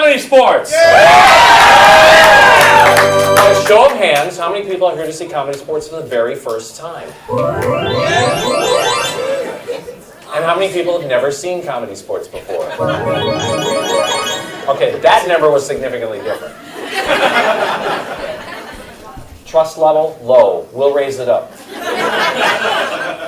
Comedy Sports! A show of hands, how many people are here to see Comedy Sports for the very first time? And how many people have never seen Comedy Sports before? Okay, that number was significantly different. Trust level, low. We'll raise it up.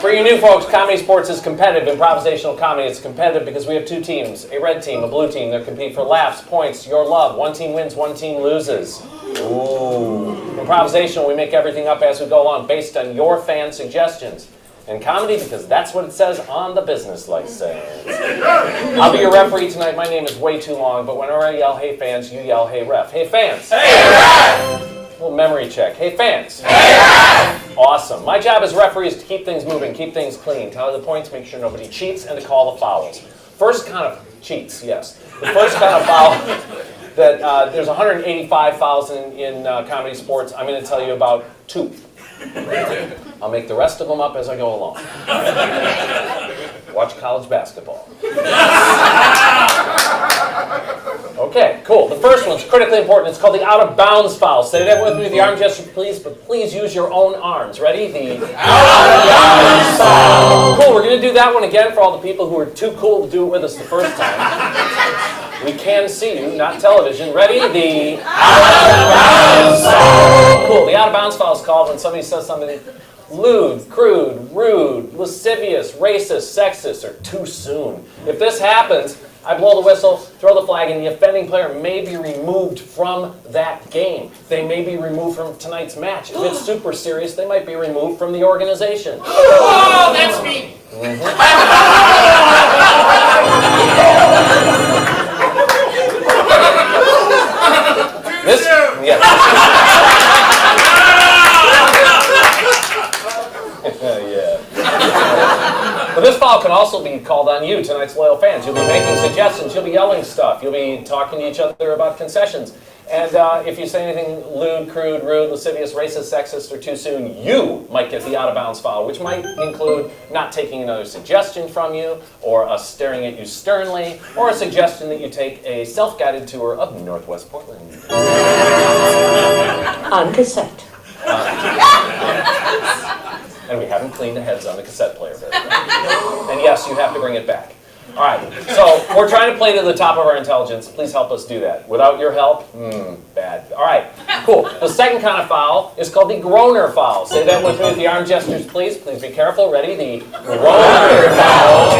For you new folks, Comedy Sports is competitive. Improvisational comedy is competitive because we have two teams, a red team, a blue team. They compete for laughs, points, your love. One team wins, one team loses. Ooh. Improvisational, we make everything up as we go along based on your fan suggestions. And comedy, because that's what it says on the business license. I'll be your referee tonight. My name is way too long, but whenever I yell, hey fans, you yell, hey ref. Hey fans! Hey ref! A little memory check. Hey fans! Hey ref! Awesome. My job as referee is to keep things moving, keep things clean, tally the points, make sure nobody cheats, and to call the fouls. First kind of cheats, yes. The first kind of foul that there's 185 fouls in Comedy Sports. I'm going to tell you about 2. I'll make the rest of them up as I go along. Watch college basketball. Okay, cool. The first one's critically important. It's called the out-of-bounds foul. Say that with me with the arm gesture, please, but please use your own arms. Ready? The out-of-bounds foul. Cool, we're going to do that one again for all the people who are too cool to do it with us the first time. We can see you, not television. Ready? The out-of-bounds foul. Cool, the out-of-bounds foul is called when somebody says something lewd, crude, rude, lascivious, racist, sexist, or too soon. If this happens, I blow the whistle, throw the flag, and the offending player may be removed from that game. They may be removed from tonight's match. If it's super serious, they might be removed from the organization. Oh, that's me! This, yeah. But this foul can also be called on you, tonight's loyal fans. You'll be making suggestions, you'll be yelling stuff, you'll be talking to each other about concessions. And if you say anything lewd, crude, rude, lascivious, racist, sexist, or too soon, you might get the out-of-bounds foul, which might include not taking another suggestion from you, or us staring at you sternly, or a suggestion that you take a self-guided tour of Northwest Portland. On cassette. And we haven't cleaned the heads on the cassette player very well. And yes, you have to bring it back. All right, so we're trying to play to the top of our intelligence. Please help us do that. Without your help, bad. All right, cool. The second kind of foul is called the groaner foul. Say that with me with the arm gestures, please. Please be careful. Ready? The groaner foul.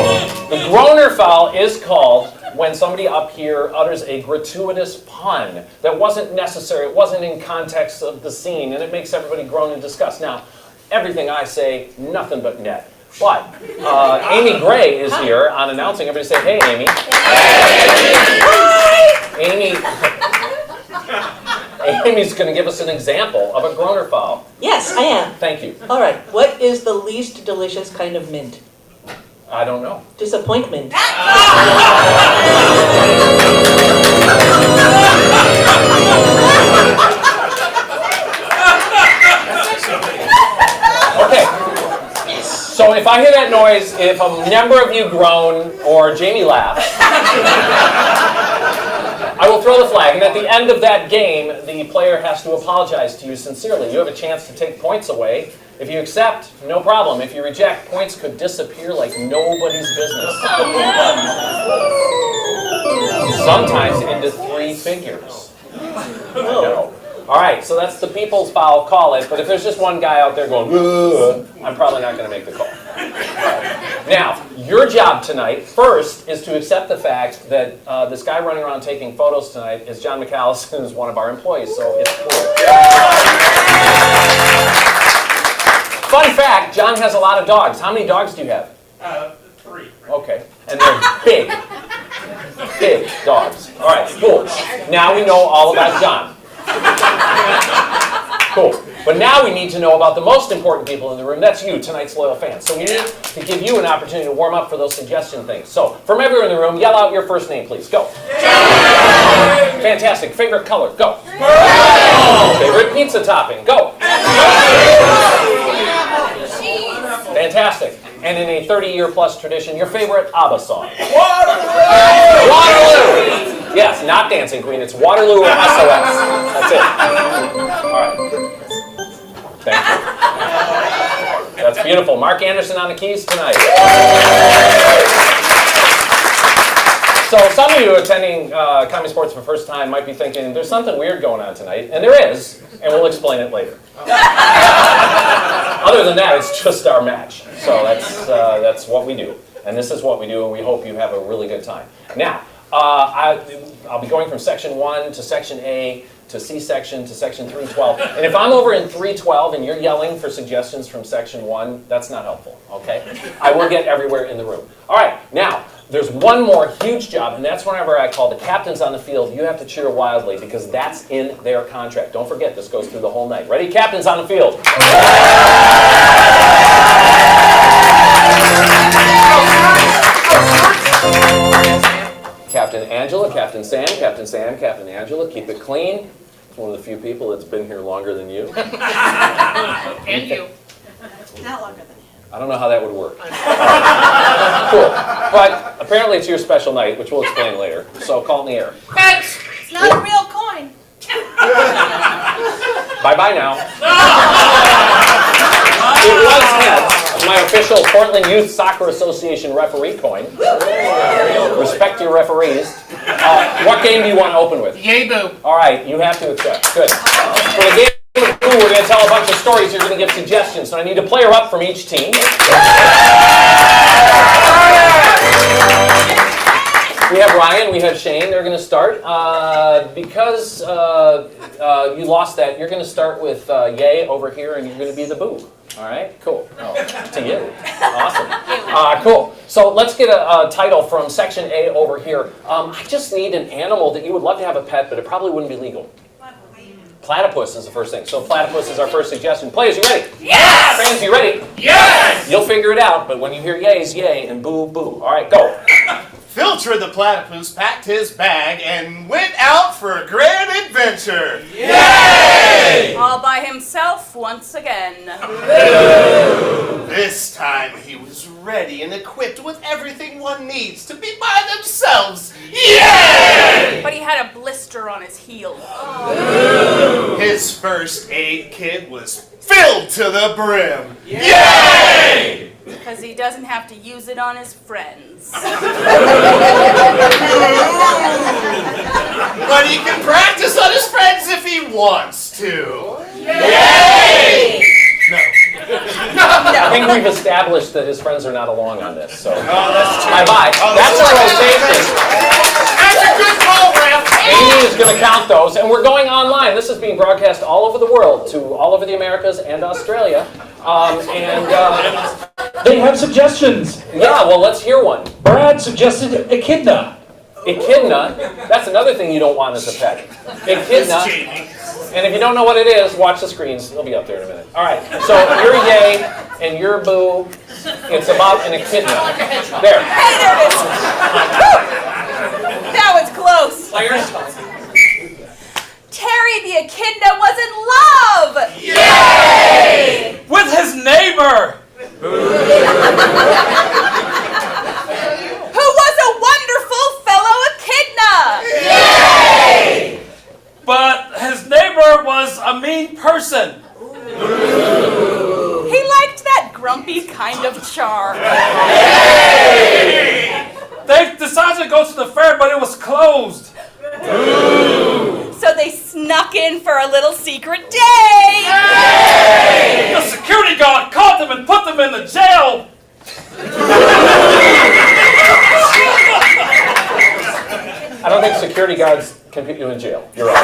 The groaner foul is called when somebody up here utters a gratuitous pun that wasn't necessary, it wasn't in context of the scene, and it makes everybody groan in disgust. Now, everything I say, nothing but net. But Amy Gray is here on announcing. Everybody say, hey, Amy. Hey. Amy's going to give us an example of a groaner foul. Yes, I am. Thank you. All right. What is the least delicious kind of mint? I don't know. Disappointment. Okay. So if I hear that noise, if a number of you groan or Jamie laughs, I will throw the flag. And at the end of that game, the player has to apologize to you sincerely. You have a chance to take points away. If you accept, no problem. If you reject, points could disappear like nobody's business. Sometimes into 3 figures. I know. All right, so that's the people's foul, call it. But if there's just one guy out there going, ugh, I'm probably not going to make the call. Now, your job tonight, first, is to accept the fact that this guy running around taking photos tonight is John McAllison, who's one of our employees, so it's cool. Fun fact, John has a lot of dogs. How many dogs do you have? 3. Okay, and they're big. Big dogs. All right, cool. Now we know all about John. Cool. But now we need to know about the most important people in the room. That's you, tonight's loyal fans. So we need to give you an opportunity to warm up for those suggestion things. So from everyone in the room, yell out your first name, please. Go. Fantastic. Favorite color? Go. Favorite pizza topping? Go. Fantastic. And in a 30-year-plus tradition, your favorite ABBA song? Waterloo! Yes, not dance. Dancing Queen. It's Waterloo or SOS. That's it. All right. Thank you. That's beautiful. Mark Anderson on the keys tonight. So some of you attending Comedy Sports for the first time might be thinking, there's something weird going on tonight. And there is, and we'll explain it later. Other than that, it's just our match. So that's what we do. And this is what we do, and we hope you have a really good time. Now, I'll be going from section 1 to section A to C section to section 312. And if I'm over in 312 and you're yelling for suggestions from section 1, that's not helpful, okay? I will get everywhere in the room. All right, now, there's one more huge job, and that's whenever I call the captains on the field, you have to cheer wildly because that's in their contract. Don't forget, this goes through the whole night. Ready? Captains on the field. Captain Angela, Captain Sam, Captain Sam, Captain Angela, keep it clean. It's one of the few people that's been here longer than you. And you. Not longer than him. I don't know how that would work. Cool. But apparently it's your special night, which we'll explain later. So call in the air. Heads. It's not a real coin. Bye-bye now. It was heads. My official Portland Youth Soccer Association referee coin. Respect your referees. What game do you want to open with? Yay boo. All right, you have to accept. Good. For the game of Boo, we're going to tell a bunch of stories. You're going to give suggestions. So I need a player up from each team. We have Ryan, we have Shane. They're going to start. Because you lost that, you're going to start with Yay over here, and you're going to be the Boo. All right, cool. Oh, to you. Awesome. Cool. So let's get a title from section A over here. I just need an animal that you would love to have a pet, but it probably wouldn't be legal. Platypus is the first thing. So platypus is our first suggestion. Players, you ready? Yes! Fans, you ready? Yes! You'll figure it out, but when you hear yays, yay, and boo, boo. All right, go. Filter the platypus packed his bag and went out for a grand adventure. Yay! All by himself once again. This time he was ready and equipped with everything one needs to be by themselves. Yay! But he had a blister on his heel. His first aid kit was filled to the brim. Yay! Because he doesn't have to use it on his friends. But he can practice on his friends if he wants to. Yay! No. I think we've established that his friends are not along on this, so. That's true. Bye-bye. That's a rotation. That's a good call, Ralph. Amy is going to count those, and we're going online. This is being broadcast all over the world, to all over the Americas and Australia. They have suggestions. Yeah, well, let's hear one. Brad suggested echidna. Echidna, that's another thing you don't want as a pet. Echidna, and if you don't know what it is, watch the screens. They'll be up there in a minute. All right, so you're yay and you're boo. It's about an echidna. There. Hey, there it is! Woo! That was close. Players. Terry the echidna was in love! Yay! With his neighbor. Who was a wonderful fellow echidna! Yay! But his neighbor was a mean person. He liked that grumpy kind of charm. They decided to go to the fair, but it was closed. So they snuck in for a little secret day. Yay! The security guard caught them and put them in the jail. I don't think security guards can put you in jail. You're right.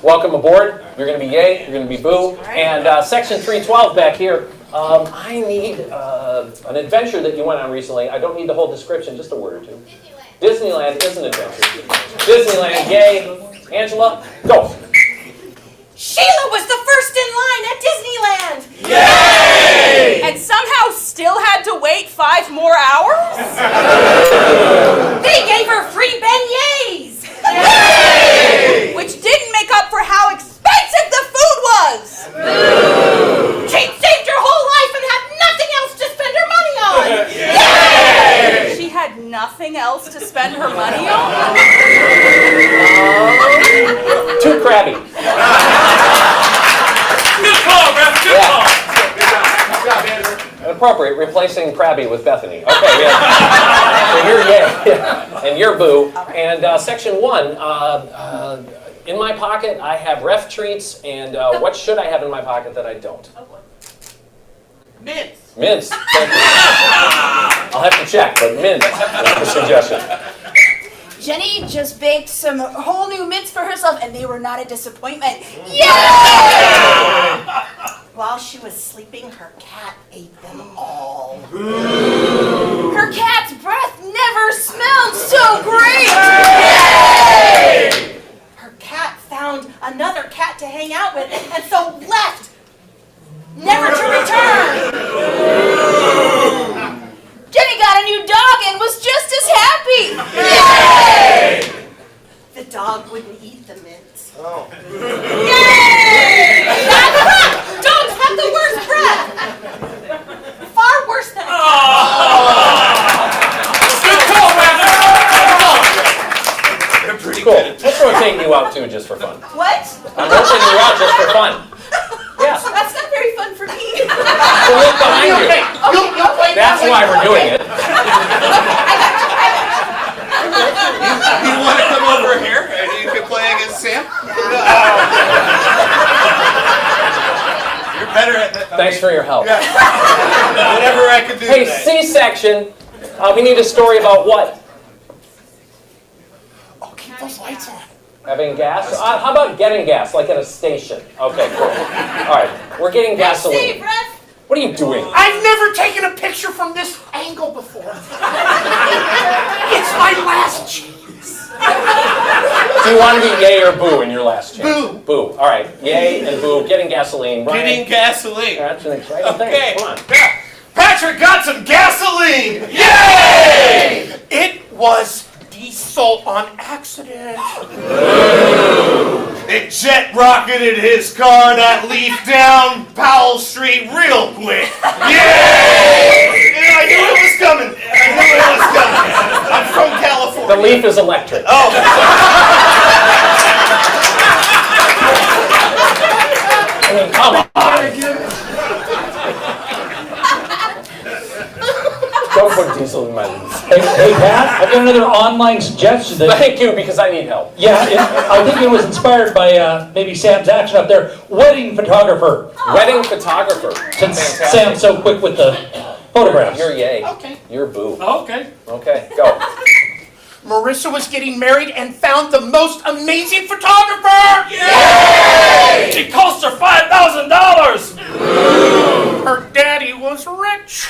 Welcome aboard. You're going to be yay, you're going to be boo. And section 312 back here. I need an adventure that you went on recently. I don't need the whole description, just a word or two. Disneyland is an adventure. Disneyland, yay. Angela, go. Sheila was the first in line at Disneyland. Yay! And somehow still had to wait 5 more hours? They gave her free beignets. Yay! Which didn't make up for how expensive the food was. She'd saved her whole life and had nothing else to spend her money on. anything else to spend her money on? Too crabby. Good call, Ref. Good call. Good job, Andrew. Appropriate, replacing Krabby with Bethany. Okay, yeah. So you're yay, and you're boo. And section 1, in my pocket I have ref treats, and what should I have in my pocket that I don't? Mints. Mints. Thank you. I'll have to check, but mint is the suggestion. Jenny just baked some whole new mints for herself, and they were not a disappointment. Yay! While she was sleeping, her cat ate them all. Her cat's breath never smelled so great! Yay! Her cat found another cat to hang out with, and so left, never to return. Jenny got a new dog and was just as happy. Yay! The dog wouldn't eat the mints. Oh. Yay! Dogs have the worst breath. Far worse than a cat. Good call, Ref. They're pretty Cool. good. Let's rotate you out too, just for fun. What? I'm rotating you out just for fun. Yeah. That's not very fun for me. So look behind you. You'll play That's why we're doing it. You want to come over here and you can play against Sam? You're better at that. Thanks for your help. Yeah. Whatever I can do Hey, today. C-section. We need a story about what? Oh, keep those lights on. Having gas? How about getting gas, like at a station? Okay, cool. All right, we're getting gasoline. Steve, Ref. What are you doing? I've never taken a picture from this angle before. It's my last chance. Do you want to be yay or boo in your last chance? Boo. Boo. All right, yay and boo. Getting gasoline. Ryan? Getting gasoline. That's an exciting Okay. thing. Come on. Yeah. Patrick got some gasoline. Yay! It was diesel on accident. It jet rocketed his car that leaf down Powell Street real quick. Yay! And I knew it was coming. I'm from California. The leaf is electric. Oh. I mean, come on. Don't put diesel in my leaf. Hey, Pat, I've got another online suggestion that, Thank you, because I need help. yeah, I think it was inspired by maybe Sam's action up there. Wedding photographer, Wedding photographer. since Fantastic. Sam's so quick with the photographs. You're yay. Okay. You're boo. Okay. Okay, go. Marissa was getting married and found the most amazing photographer. It cost her $5,000. Her daddy was rich.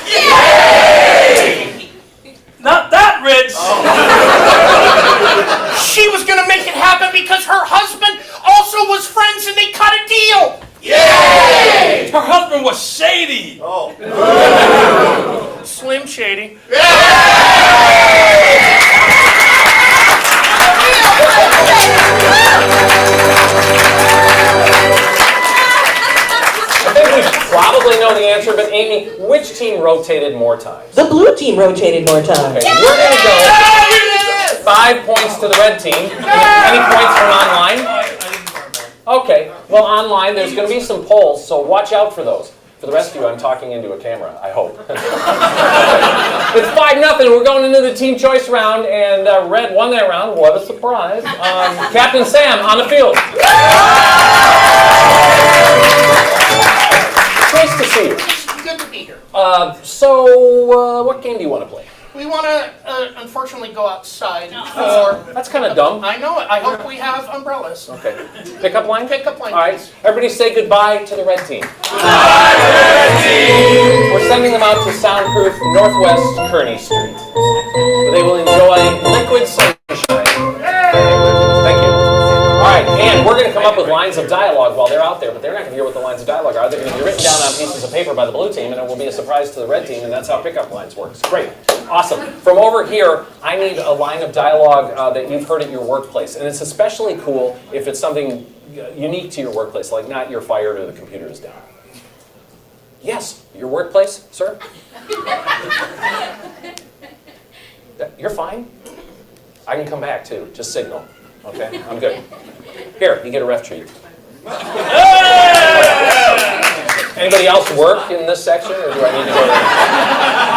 Not that rich. She was gonna make it happen because her husband also was friends and they cut a deal. Her husband was shady. Oh. Slim Shady. I think we probably know the answer, but Amy, which team rotated more times? The blue team rotated more times. Okay, we're going to go 5 points to the red team. Any points from online? Okay, well, online, there's going to be some polls, so watch out for those. For the rest of you, I'm talking into a camera, I hope. It's 5-0. We're going into the team choice round, and Red won that round. What a surprise. Captain Sam on the field. Nice to see you. Good to be here. So, what game do you want to play? We want to, unfortunately, go outside for... That's kind of dumb. I know it. I hope we have umbrellas. Okay. Pickup line? Pickup line, All right. please. Everybody say goodbye to the red team. Goodbye, red team! We're sending them out to soundproof Northwest Kearney Street, where they will enjoy liquid sunshine. Thank you. All right, and we're going to come up with lines of dialogue while they're out there, but they're not going to hear what the lines of dialogue are. They're going to be written down on pieces of paper by the blue team, and it will be a surprise to the red team, and that's how pickup lines works. Great. Awesome. From over here, I need a line of dialogue that you've heard at your workplace, and it's especially cool if it's something unique to your workplace, like not you're fired or the computer is down. Yes, your workplace, sir? You're fine. I can come back too. Just signal. Okay? I'm good. Here, you get a ref treat. Anybody else work in this section, or do I need to go to a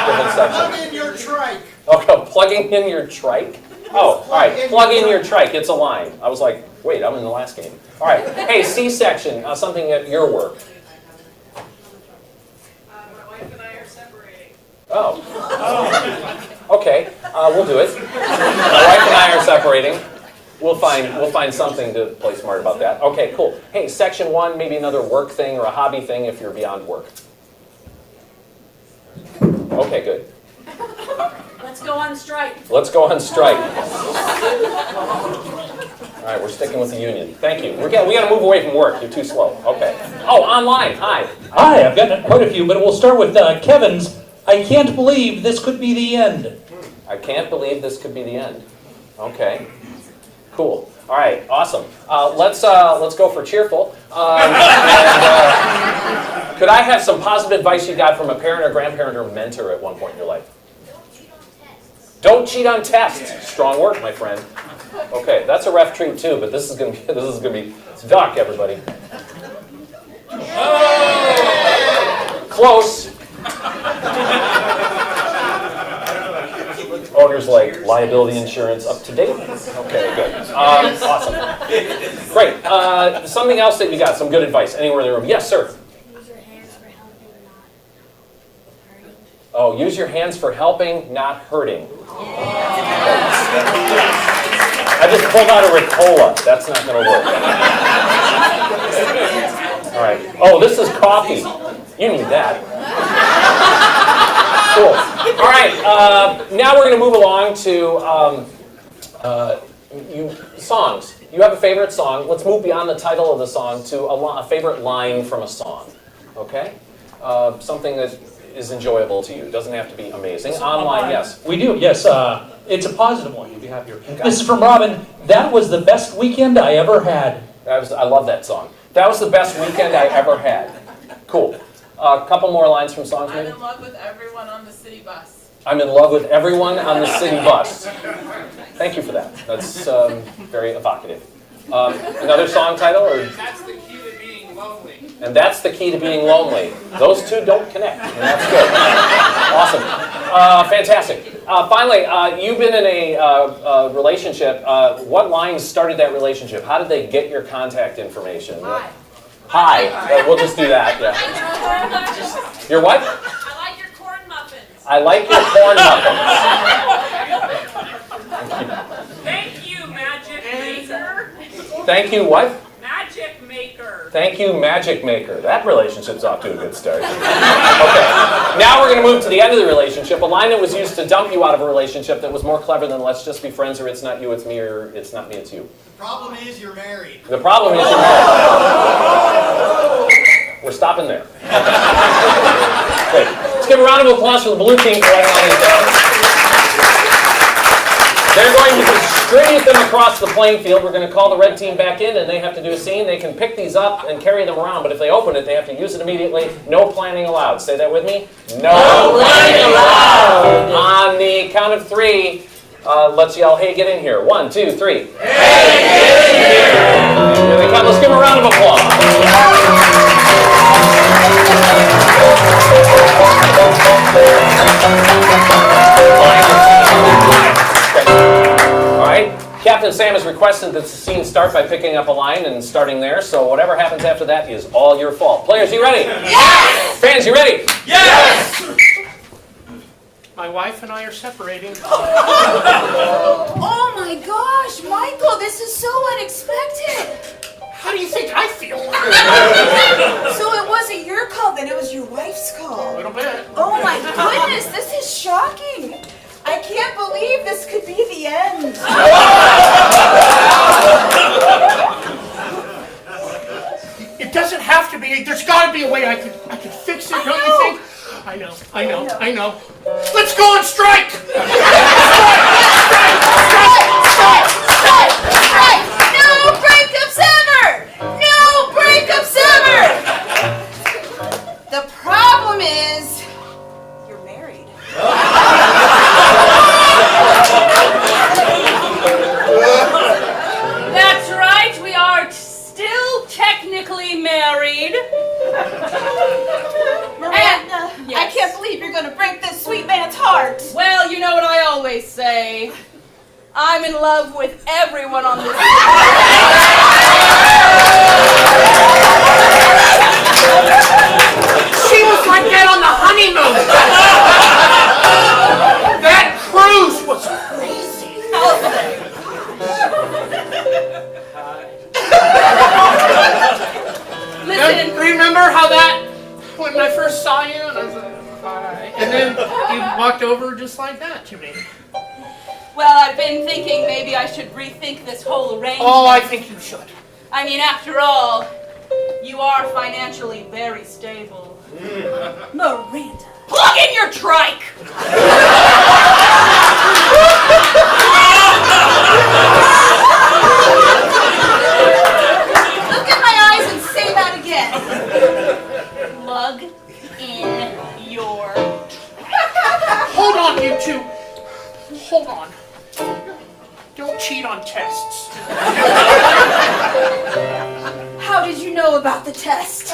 different section? Plug in your trike. Okay, plugging in your trike? Oh, all right. Plug in your trike. It's a line. I was like, wait, I'm in the last game. All right. Hey, C section, something at your work. My wife and I are separating. Oh. Okay, we'll do it. My wife and I are separating. We'll find something to play smart about that. Okay, cool. Hey, section 1, maybe another work thing or a hobby thing if you're beyond work. Okay, good. Let's go on strike. Let's go on strike. All right, we're sticking with the union. Thank you. We got to move away from work. You're too slow. Okay. Oh, online. Hi. Hi, I've got quite a few, but we'll start with Kevin's. I can't believe this could be the end. I can't believe this could be the end. Okay. Cool. All right. Awesome. Let's go for cheerful. Could I have some positive advice you got from a parent or grandparent or mentor at one point in your life? Don't cheat on tests. Strong work, my friend. Okay, that's a ref treat too, but this is gonna be duck, everybody. Close. Owner's like liability insurance up to date. Okay, good. Awesome. Great. Something else that you got? Some good advice. Anywhere in the room? Yes, sir. Use your hands for helping or not hurting. Oh, use your hands for helping, not hurting. I just pulled out a Ricola. That's not going to work. All right. Oh, this is coffee. You need that. Cool. All right. Now we're going to move along to songs. You have a favorite song. Let's move beyond the title of the song to a favorite line from a song. Okay? Something that is enjoyable to you. It doesn't have to be amazing. Online, yes. We do, yes. It's a positive one. You'll be happier. This is from Robin. That was the best weekend I ever had. I love that song. That was the best weekend I ever had. Cool. A couple more lines from songs, maybe? I'm in love with everyone on the city bus. I'm in love with everyone on the city bus. Thank you for that. That's very evocative. Another song title? Or? That's the key to being lonely. And that's the key to being lonely. Those two don't connect, and that's good. Awesome. Fantastic. Finally, you've been in a relationship. What lines started that relationship? How did they get your contact information? Hi. Hi. We'll just do that. Yeah. Your what? I like your corn muffins. I like your corn muffins. Thank you, Magic Maker. Thank you, what? Magic Maker. Thank you, Magic Maker. That relationship's off to a good start. Okay. Now we're going to move to the end of the relationship. A line that was used to dump you out of a relationship that was more clever than let's just be friends, or it's not you, it's me, or it's not me, it's you. The problem is you're married. The problem is you're married. We're stopping there. Great. Let's give a round of applause for the blue team for writing all these down. They're going to distribute them across the playing field. We're going to call the red team back in, and they have to do a scene. They can pick these up and carry them around, but if they open it, they have to use it immediately. No planning allowed. Say that with me. No planning allowed. On the count of 3, let's yell, hey, get in here. 1, 2, 3. Hey, get in here. Here they come. Let's give them a round of applause. All right. Captain Sam has requested that the scene start by picking up a line and starting there, so whatever happens after that is all your fault. Players, you ready? Yes! Fans, you ready? Yes! My wife and I are separating. Oh my gosh, Michael, this is so unexpected. How do you think I feel? So it wasn't your call, then it was your wife's A call. little bit. Oh my goodness, this is shocking. I can't believe this could be the end. It doesn't have to be. There's got to be a way I could fix it, don't you think? I know. Let's go on strike! Strike! No breakups ever! No breakups ever! The problem is, you're married. sweet man's heart? Well, you know what I always say. I'm in love with everyone on this. She was like that on the honeymoon. That cruise was crazy. Listen, Remember how that, when I first saw you, and I was like, hi, and then you walked over just like that to me. well, I've been thinking maybe I should rethink this whole arrangement. Oh, I think you should. I mean, after all, you are financially very stable. Miranda. Plug in your trike! Look in my eyes and say that again. Plug in your Hold on, you two. Hold on. Don't cheat on tests. How did you know about the test?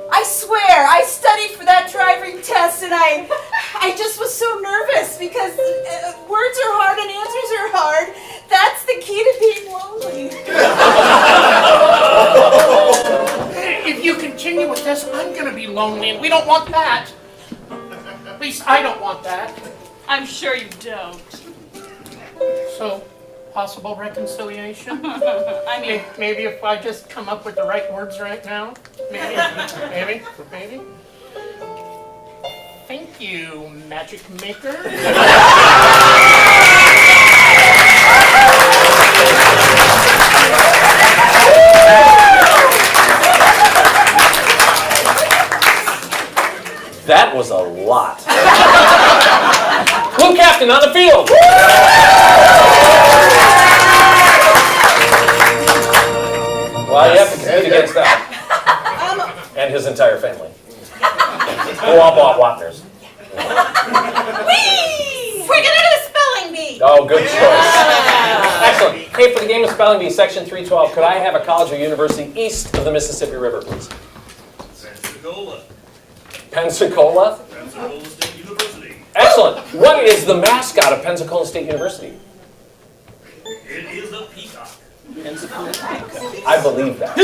I swear, I studied for that driving test and I just was so nervous because words are hard and answers are hard. That's the key to being lonely. If you continue with this, I'm gonna be lonely, and we don't want that. At least I don't want that. I'm sure you don't. So, possible reconciliation? I mean, Maybe if I just come up with the right words right now? Maybe? Maybe? Thank you, Magic Maker. That was a lot. Blue captain on the field. Well, you have to compete against that. And his entire family. Who all bought Wapners. Whee! We're gonna do a spelling bee. Oh, good choice. Excellent. Hey, for the game of spelling bee, section 312, could I have a college or university east of the Mississippi River, please? Pensacola. Pensacola? Pensacola State University. Excellent. What is the mascot of Pensacola State University? It is a peacock. I believe that.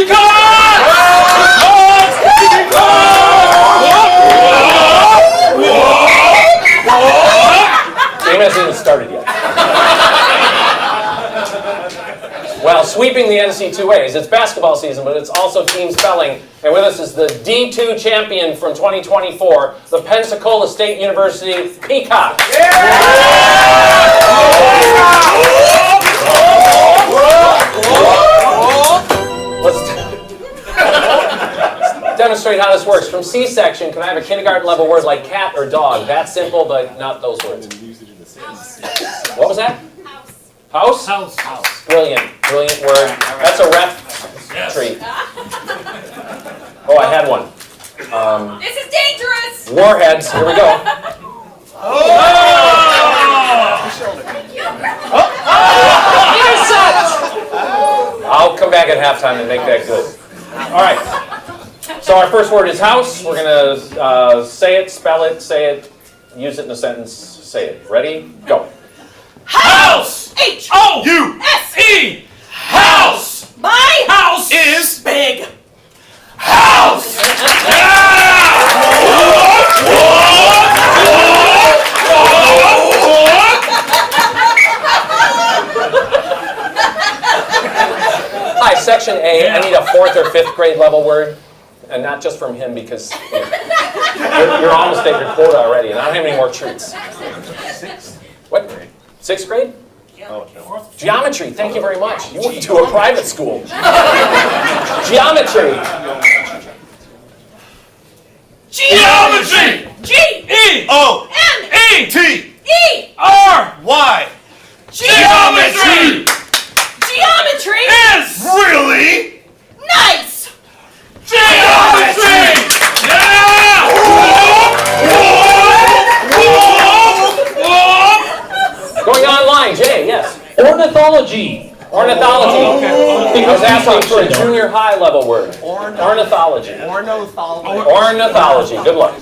Game hasn't even started yet. Well, sweeping the NC2As. It's basketball season, but it's also team spelling. And with us is the D2 champion from 2024, the Pensacola State University Peacock. Let's demonstrate how this works. From C-section, can I have a kindergarten level word like cat or dog? That's simple, but not those words. What was that? House. House? House. Brilliant word. That's a rep treat. Oh, I had one. this is dangerous! Warheads. Here we go. I'll come back at halftime and make that good. All right. So our first word is house. We're going to say it, spell it, say it, use it in a sentence, say it. Ready? Go. House! H-O-U-S-E! House! My House is big. House! Hi, section A. I need a 4th or 5th grade level word. And not just from him because you're almost at your quota already and I don't have any more treats. 6th. What? 6th grade? Oh, no. Geometry, thank you very much. You went to a private school. Geometry. Geometry! G-O-M-E-T-E-R-Y. Geometry! Geometry Is Really? nice. geometry! Going online, Jay, yes. Ornithology. Ornithology. I was asking for a junior high level word. Ornithology. Ornithology. Ornithology. Good luck.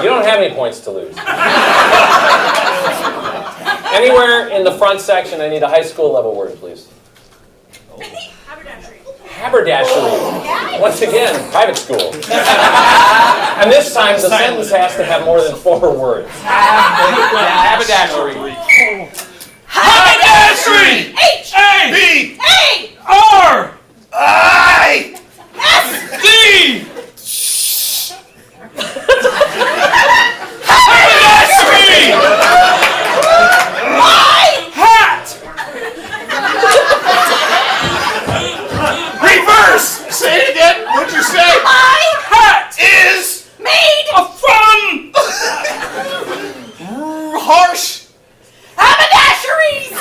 You don't have any points to lose. Anywhere in the front section, I need a high school level word, please. Haberdashery. Haberdashery. Once again, private school. And this time, the sentence has to have more than 4 words. Haberdashery. Haberdashery! H. A! B. A. R! I. S. D! Haberdashery. Hat! Reverse. Say it again. What'd you say? My Hat! Is made From! harsh. haberdasheries.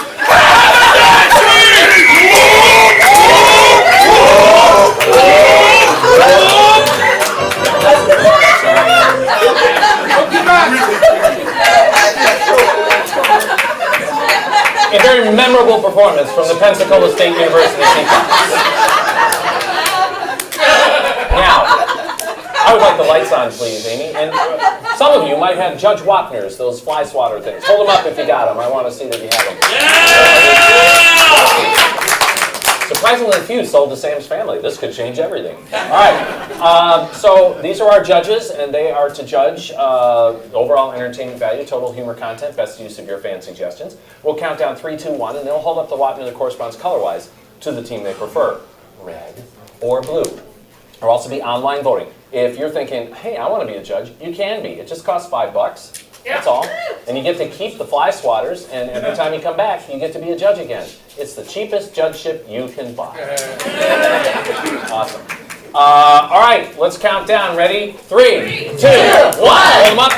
A very memorable performance from the Pensacola State University Peacocks. Now, I would like the lights on, please, Amy. And some of you might have Judge Wapner's, those fly swatter things. Hold them up if you got them. I want to see that you have them. Surprisingly few sold to Sam's family. This could change everything. All right. So these are our judges, and they are to judge overall entertainment value, total humor content, best use of your fan suggestions. We'll count down 3, 2, 1, and they'll hold up the Wapner that corresponds color-wise to the team they prefer, red or blue. There'll also be online voting. If you're thinking, hey, I want to be a judge, you can be. It just costs $5. That's all. And you get to keep the fly swatters, and every time you come back, you get to be a judge again. It's the cheapest judgeship you can buy. Awesome. All right, let's count down. Ready? 3, 2, 1. Hold them up.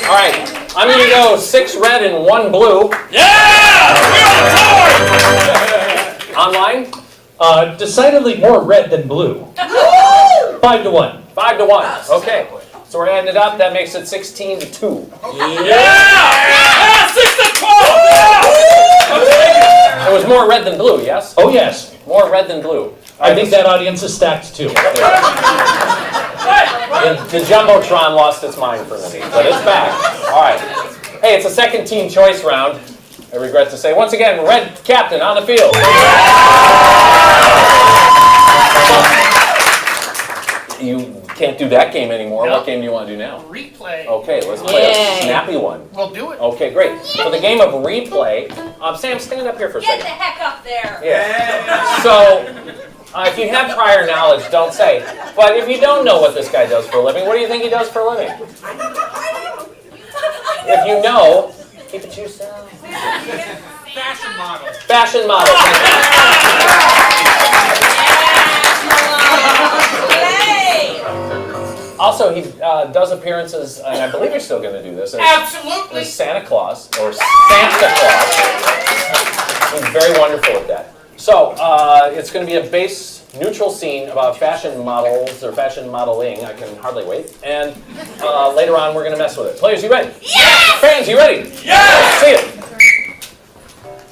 All right, I'm going to go 6 red and 1 blue. Yeah! We're on Online? Decidedly more red than blue. 5-1. 5-1. Okay. So we're adding it up. That makes it 16-2. Yeah! 6-12! It was more red than blue, yes? Oh, yes. More red than blue. I think that audience is stacked, too. The Jumbotron lost its mind for a minute, but it's back. All right. Hey, it's a second team choice round. I regret to say. Once again, red captain on the field. You can't do that game anymore. No. What game do you want to do now? Replay. Okay, let's play a snappy one. We'll do it. Okay, great. For the game of replay, Sam, stand up here for a Get the second. heck up there. Yeah. So, if you have prior knowledge, don't say. But if you don't know what this guy does for a living, what do you think he does for a living? If you know, keep it to yourself. Fashion model. Fashion model. Also, he does appearances, and I believe you're still going to do this, Absolutely. as Santa Claus, or Santa Claus. He's very wonderful at that. So, it's going to be a base neutral scene about fashion models, or fashion modeling. I can hardly wait. And later on, we're going to mess with it. Players, you ready? Yes! Fans, you ready? Yes! See it.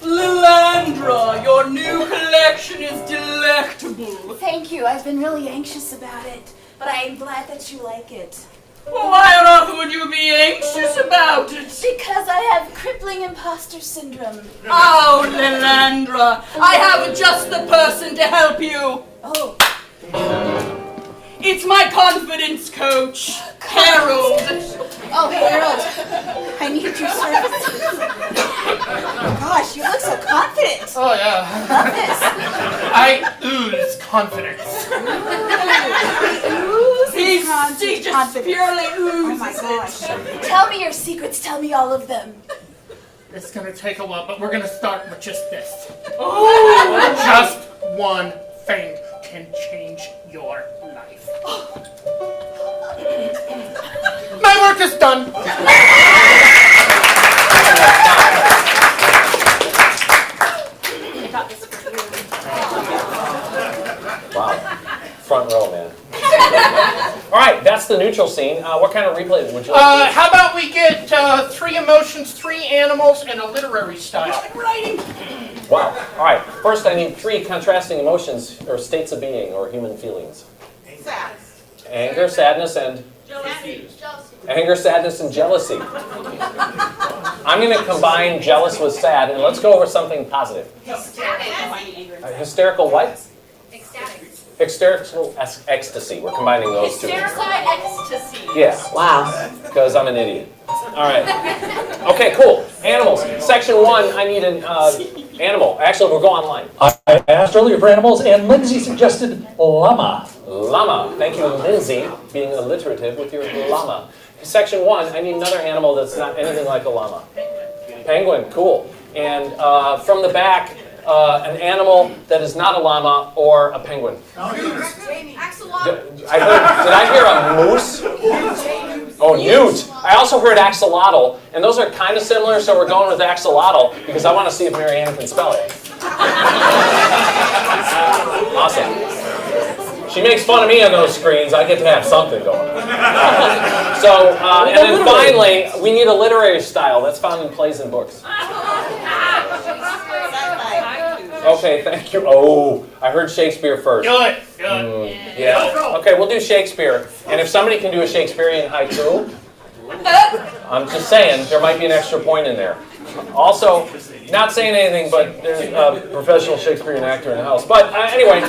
Lilandra, your new collection is delectable. Thank you. I've been really anxious about it, but I am glad that you like it. Well, why on earth would you be anxious about it? Because I have crippling imposter syndrome. Oh, Lilandra, I have just the person to help you. Oh, It's my confidence coach, Harold. oh, Harold, I need your services. Gosh, you look so confident. Oh, yeah. Love this. I ooze confidence. He just purely oozes Oh my gosh. it. Tell me your secrets. Tell me all of them. It's gonna take a while, but we're gonna start with just this. Oh, Just one thing can change your life. My work is done. I got this for you. Wow. Front row, man. All right, that's the neutral scene. What kind of replay would you like? How about we get 3 emotions, 3 animals, and a literary style? Writing. Wow. All right. First, I need 3 contrasting emotions or states of being or human feelings. Anger, sadness, and Jealousy. anger, sadness, and jealousy. I'm going to combine jealous with sad, and let's go over something positive. Hysterical what? Ecstatic. Hysterical ecstasy. We're combining those two. Hysterical ecstasy. Yeah, Wow. because I'm an idiot. All right. Okay, cool. Animals. Section 1, I need an animal. Actually, we'll go online. I asked earlier for animals, and Lindsay suggested llama. Llama. Thank you, Lindsay, being alliterative with your llama. Section 1, I need another animal that's not anything like a llama. Penguin. Cool. And from the back, an animal that is not a llama or a penguin. Axolotl. Did I hear a moose? Oh, newt. I also heard axolotl, and those are kind of similar, so we're going with axolotl because I want to see if Marianne can spell it. Awesome. She makes fun of me on those screens. I get to have something going on. So, and then finally, we need a literary style. That's found in plays and books. Okay, thank you. Oh, I heard Shakespeare first. Good. Yeah. Okay, we'll do Shakespeare. And if somebody can do a Shakespearean haiku, I'm just saying, there might be an extra point in there. Also, not saying anything, but there's a professional Shakespearean actor in the house. But anyway,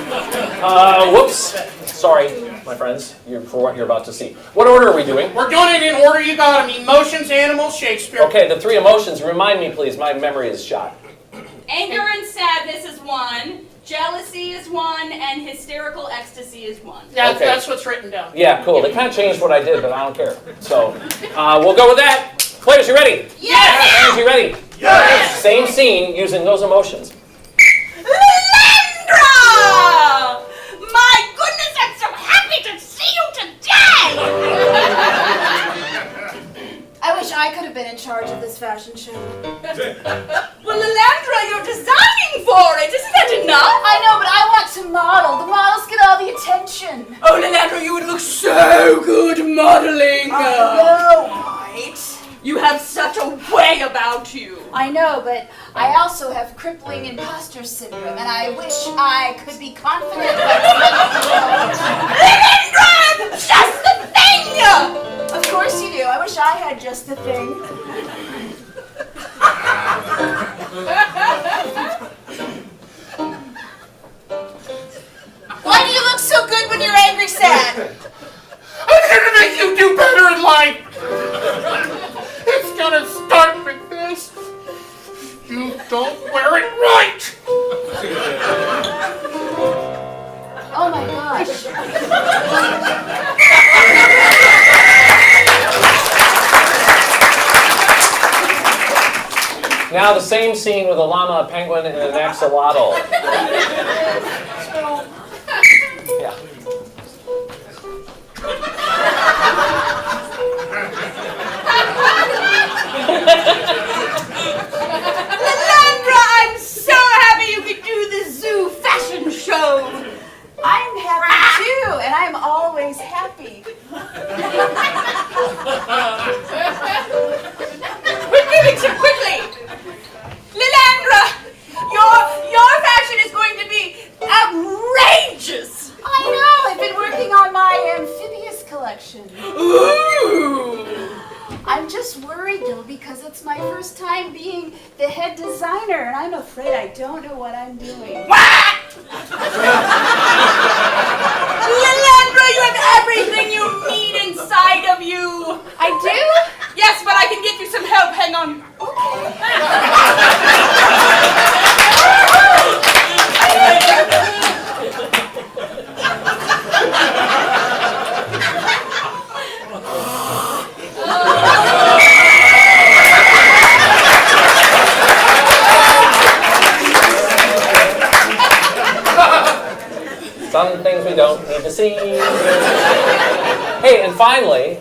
whoops. Sorry, my friends, for what you're about to see. What order are we doing? We're doing it in order you got them. Emotions, animals, Shakespeare. Okay, the 3 emotions. Remind me, please. My memory is shot. Anger and sadness is 1, jealousy is 1, and hysterical ecstasy is 1. Yeah, Okay. that's what's written down. Yeah, cool. They kind of changed what I did, but I don't care. So, we'll go with that. Players, you ready? Yes! Fans, you ready? Yes! Same scene using those emotions. Lindra! My goodness, I'm so happy to see you today! I wish I could have been in charge of this fashion show. Well, Lilandra, you're designing for it. Isn't that enough? I know, but I want to model. The models get all the attention. Oh, Lilandra, you would look so good modeling. I know, right? You have such a way about you. I know, but I also have crippling imposter syndrome, and I wish I could be confident. Lindra! Just the thing! Of course you do. I wish I had just the thing. Why do you look so good when you're angry sad? I'm here to make you do better in life. It's gonna start with this. You don't wear it right. Oh my gosh. Now the same scene with a llama, a penguin, and an axolotl. Yeah. Lilandra, I'm so happy you could do the zoo fashion show. I'm happy too, and I'm always happy. Quickly, Victor, quickly. Lilandra, your fashion is going to be outrageous. I know. I've been working on my amphibious collection. Ooh. I'm just worried though because it's my first time being the head designer, and I'm afraid I don't know what I'm doing. Lilandra, you have everything you need inside of you. I do? Yes, but I can get you some help. Hang on. Some things we don't need to see. Hey, and finally,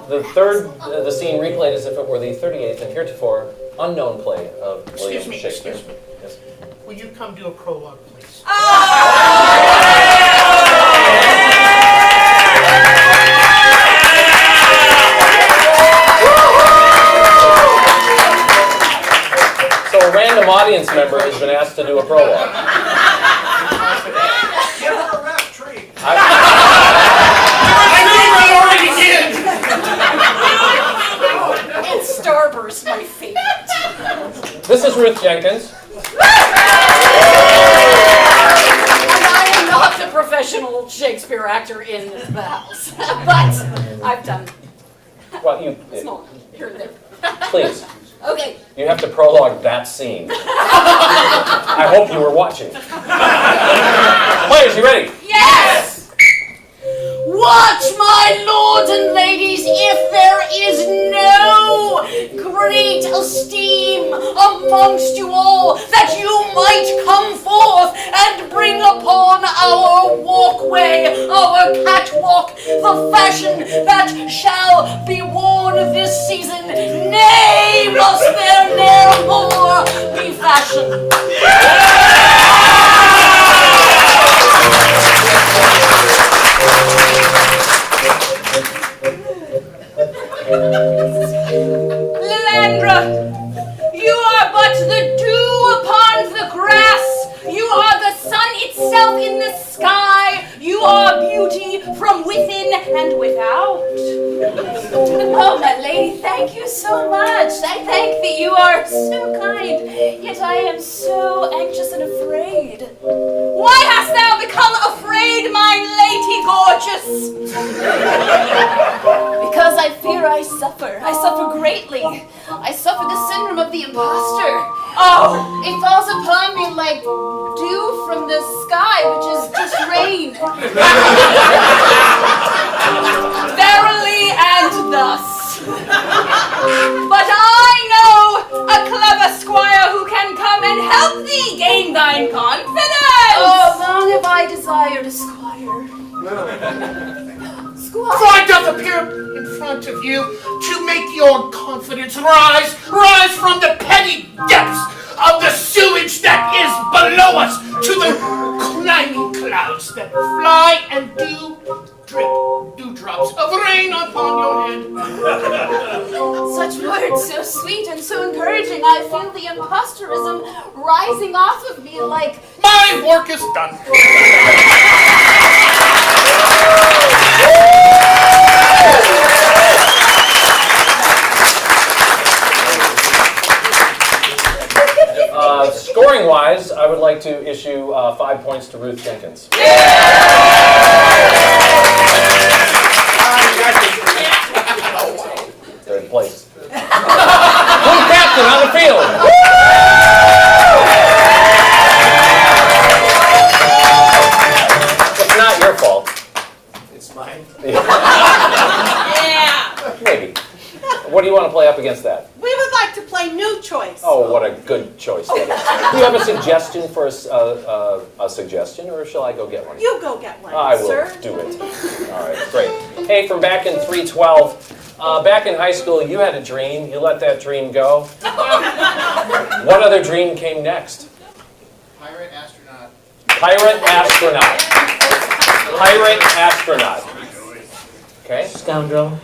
the scene replayed as if it were the 38th and heretofore unknown play of William Shakespeare. Excuse me. Yes. Will you come do a prologue, please? So a random audience member has been asked to do a prologue. Give her a rap treat. I already did. And Starburst, my favorite. This is Ruth Jenkins. And I am not the professional Shakespeare actor in the house, but I've done Well, you small here and there. please. Okay. You have to prologue that scene. I hope you were watching. Players, you ready? Yes! Watch, my lords and ladies, if there is no great esteem amongst you all, that you might come forth and bring upon our walkway, our catwalk, the fashion that shall be worn this season. Nay, must there ne'er more be fashion. Lilandra, you are but the dew upon the grass. You are the sun itself in the sky. You are beauty from within and without. Oh, my lady, thank you so much. I think that you are so kind, yet I am so anxious and afraid. Why hast thou become afraid, my lady gorgeous? Because I fear I suffer. I suffer greatly. I suffer the syndrome of the imposter. Oh, It falls upon me like dew from the sky, which is just rain. verily and thus. But I know a clever squire who can come and help thee gain thine confidence. Oh, long have I desired a squire. Squire. For I doth appear in front of you to make your confidence rise from the petty depths of the sewage that is below us to the climbing clouds that fly and do drip dewdrops of rain upon your head. Such words so sweet and so encouraging. I feel the imposterism rising off of me like... My work is done. Scoring-wise, I would like to issue 5 points to Ruth Jenkins. Third place. Blue captain on the field. It's not your fault. It's mine. Yeah. Maybe. What do you want to play up against that? We would like to play New Choice. Oh, what a good choice that is. Do you have a suggestion for a suggestion, or shall I go get one? You go get one, I will sir. do it. All right, great. Hey, from back in 312, back in high school, you had a dream. You let that dream go. What other dream came next? Pirate astronaut. Pirate astronaut. Pirate astronaut. Okay. Scoundrel.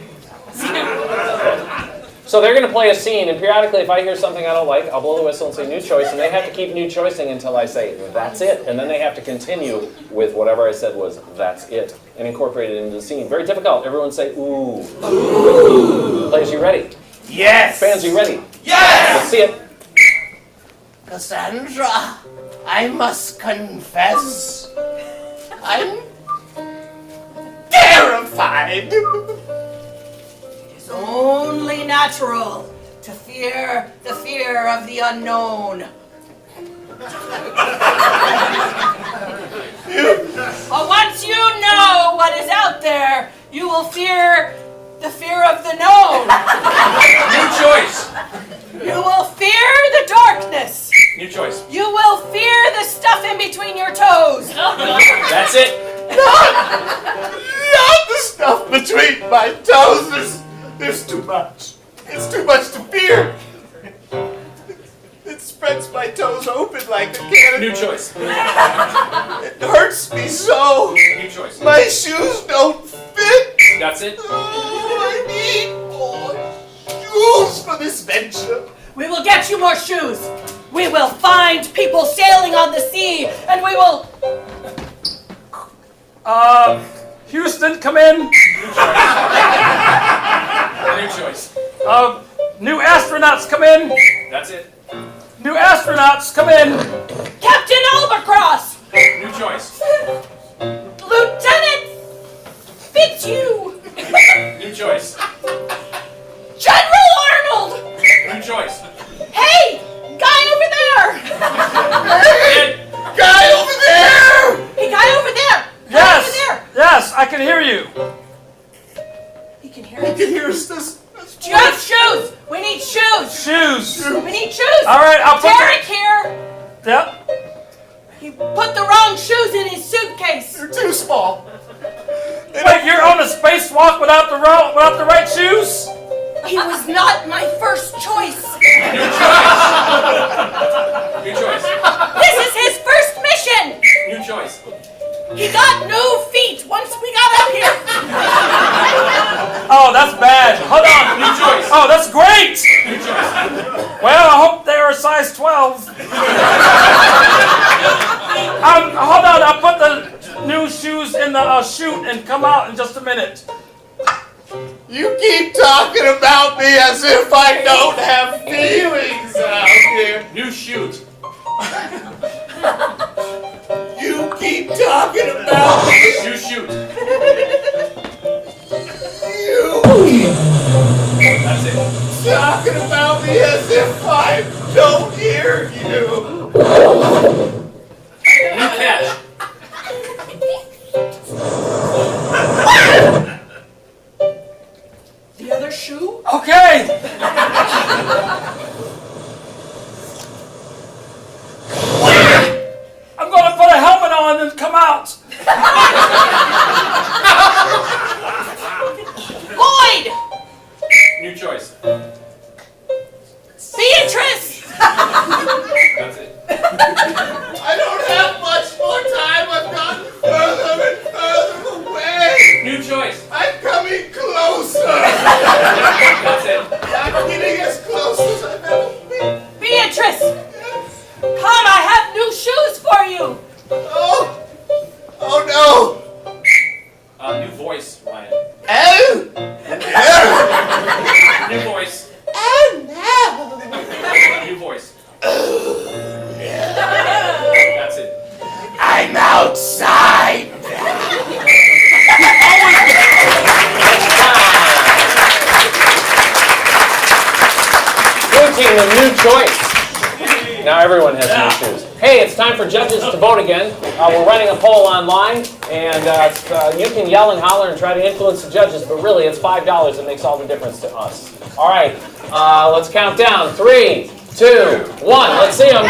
So they're going to play a scene, and periodically, if I hear something I don't like, I'll blow the whistle and say new choice, and they have to keep new choicing until I say, that's it. And then they have to continue with whatever I said was, that's it, and incorporate it into the scene. Very difficult. Everyone say, ooh. Ooh. Players, you ready? Yes. Fans, you ready? Yes. Let's see it. Cassandra, I must confess, I'm terrified. It's only natural to fear the fear of the unknown. But once you know what is out there, you will fear the fear of the known. New choice. You will fear the darkness. New choice. You will fear the stuff in between your toes. That's it. Not the stuff between my toes. There's too much. It's too much to fear. It spreads my toes open like a cannon. New choice. It hurts me so. New choice. My shoes don't fit. That's it. Oh, I need more shoes for this venture. We will get you more shoes. We will find people sailing on the sea, and we will... Houston, come in. New choice. New astronauts, come in. That's it. New astronauts, come in. Captain Albatross! New choice. Lieutenant Fitzhugh! New choice. General Arnold! New choice. Hey! Guy over there! Guy over there! Hey, guy over there! Guy Yes. over there! Yes, I can hear you. He can hear You us. can hear us. Do you have shoes? We need shoes! Shoes. We need shoes! All right, I'll put Derek here! Yep. He put the wrong shoes in his suitcase! You're too small. Wait, you're on a spacewalk without the right shoes? He was not my first choice! New choice. New choice. This is his first mission! New choice. He got no feet once we got up here! Oh, that's bad. Hold on. New choice. Oh, that's great. New choice. Well, I hope they are a size 12. Hold on, I'll put the new shoes in the chute and come out in just a minute. You keep talking about me as if I don't have feelings out here. New shoot. You keep talking about me. New shoot. You That's it. talking about me as if I don't hear you. New catch. The other shoe? Okay. I'm going to put a helmet on and come out. Lloyd! New choice. Beatrice! That's it. I don't have much more time. I've gotten further and further away. New choice. I'm coming closer. That's it. I'm getting as close as I've ever been. Beatrice! Come, I have new shoes for you! Oh no. New voice, Ryan. Oh. New voice. Oh no. New voice. That's it. I'm outside. Blue team, the new choice. Now everyone has new shoes. Hey, it's time for judges to vote again. We're running a poll online, and you can yell and holler and try to influence the judges, but really it's $5 that makes all the difference to us. All right, let's count down. 3, 2, 1. Let's see them.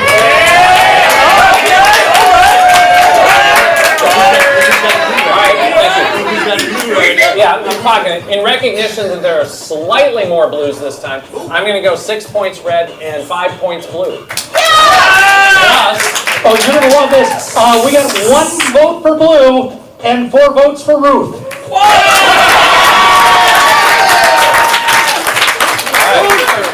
Yeah, I'm talking. In recognition that there are slightly more blues this time, I'm going to go 6 points red and 5 points blue. Plus, Oh, you're gonna love this. We got 1 vote for Blue and 4 votes for Ruth.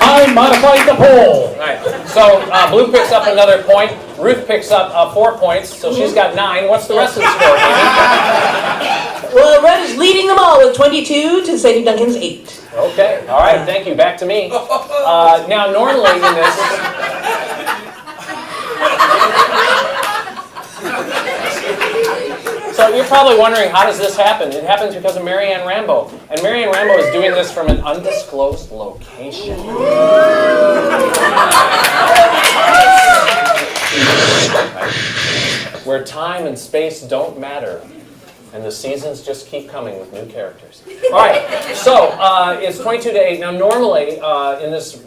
I modified the poll. all right. So blue picks up another point. Ruth picks up 4 points, so she's got 9. What's the rest of the score, Amy? Well, Red is leading them all with 22 to Sadie Duncan's 8. Okay. All right. Thank you. Back to me. Now, normally in this. So you're probably wondering, how does this happen? It happens because of Marianne Rambo. And Marianne Rambo is doing this from an undisclosed location. Where time and space don't matter. And the seasons just keep coming with new characters. All right, so it's 22-8. Now, normally in this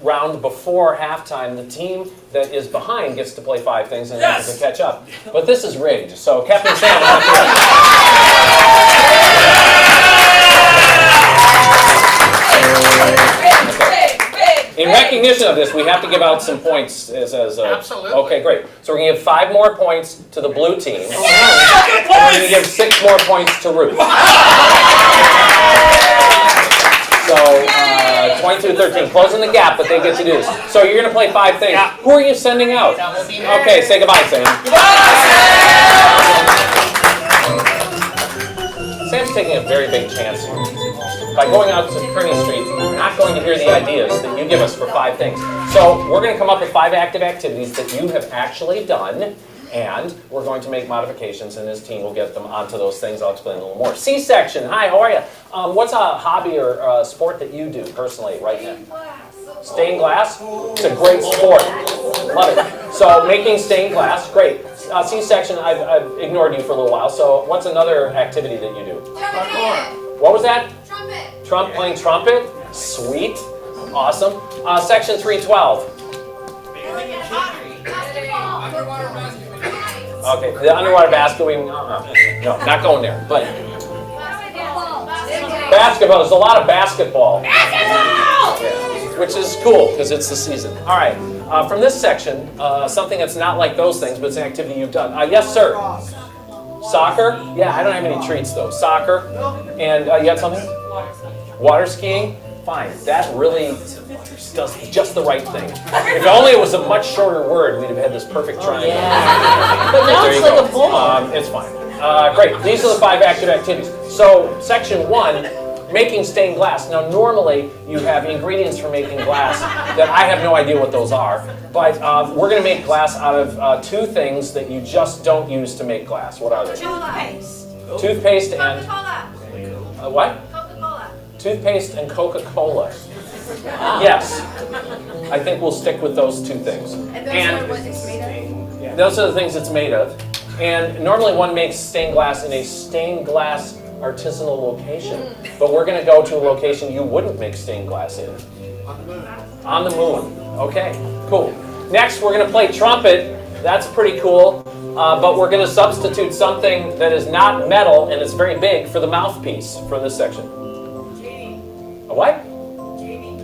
round before halftime, the team that is behind gets to play 5 things and has to catch up. But this is rigged, so Captain Sam. In recognition of this, we have to give out some points. Absolutely. Okay, great. So we're going to give 5 more points to the blue team. And we're going to give 6 more points to Ruth. So 22-13, closing the gap, but they get to do this. So you're going to play 5 things. Who are you sending out? Okay, say goodbye, Sam. Sam's taking a very big chance here. By going out to Kearney Street, we're not going to hear the ideas that you give us for 5 things. So we're going to come up with 5 active activities that you have actually done, and we're going to make modifications, and his team will get them onto those things. I'll explain a little more. C-section, hi, how are you? What's a hobby or sport that you do personally right now? Stained glass? It's a great sport. Love it. So making stained glass, great. C-section, I've ignored you for a little while. So what's another activity that you do? What was that? Trumpet. Playing trumpet? Sweet. Awesome. Section 312. Okay, the underwater basket, no, not going there, but basketball, there's a lot of basketball. Yeah, which is cool, because it's the season. All right, from this section, something that's not like those things, but it's an activity you've done. Yes, sir? Soccer? Yeah, I don't have any treats, though. Soccer, and you had something? Water skiing? Fine, that really does just the right thing. If only it was a much shorter word, we'd have had this perfect triangle. Yeah. But now it's like a ball. It's fine. Great, these are the 5 active activities. So, section 1, making stained glass. Now, normally, you have ingredients for making glass that I have no idea what those are. But we're going to make glass out of 2 things that you just don't use to make glass. What are they? Toothpaste and... what? Toothpaste and Coca-Cola. Yes. I think we'll stick with those 2 things. And those are the things it's made of. And normally one makes stained glass in a stained glass artisanal location. But we're going to go to a location you wouldn't make stained glass in. On the moon. On the moon. Okay, cool. Next, we're going to play trumpet. That's pretty cool. But we're going to substitute something that is not metal and it's very big for the mouthpiece from this section. A what? Jamie.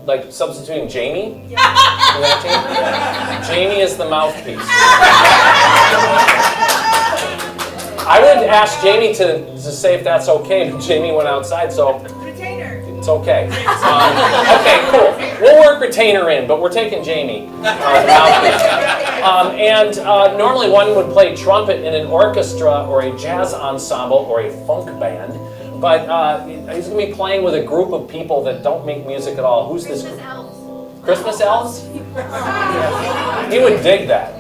Like substituting Jamie? Yeah. Jamie is the mouthpiece. I would ask Jamie to say if that's okay, but Jamie went outside, so... Retainer. It's okay. Okay, cool. We'll work retainer in, but we're taking Jamie. Normally one would play trumpet in an orchestra or a jazz ensemble or a funk band. But he's going to be playing with a group of people that don't make music at all. Who's this group? Christmas elves? He would dig that.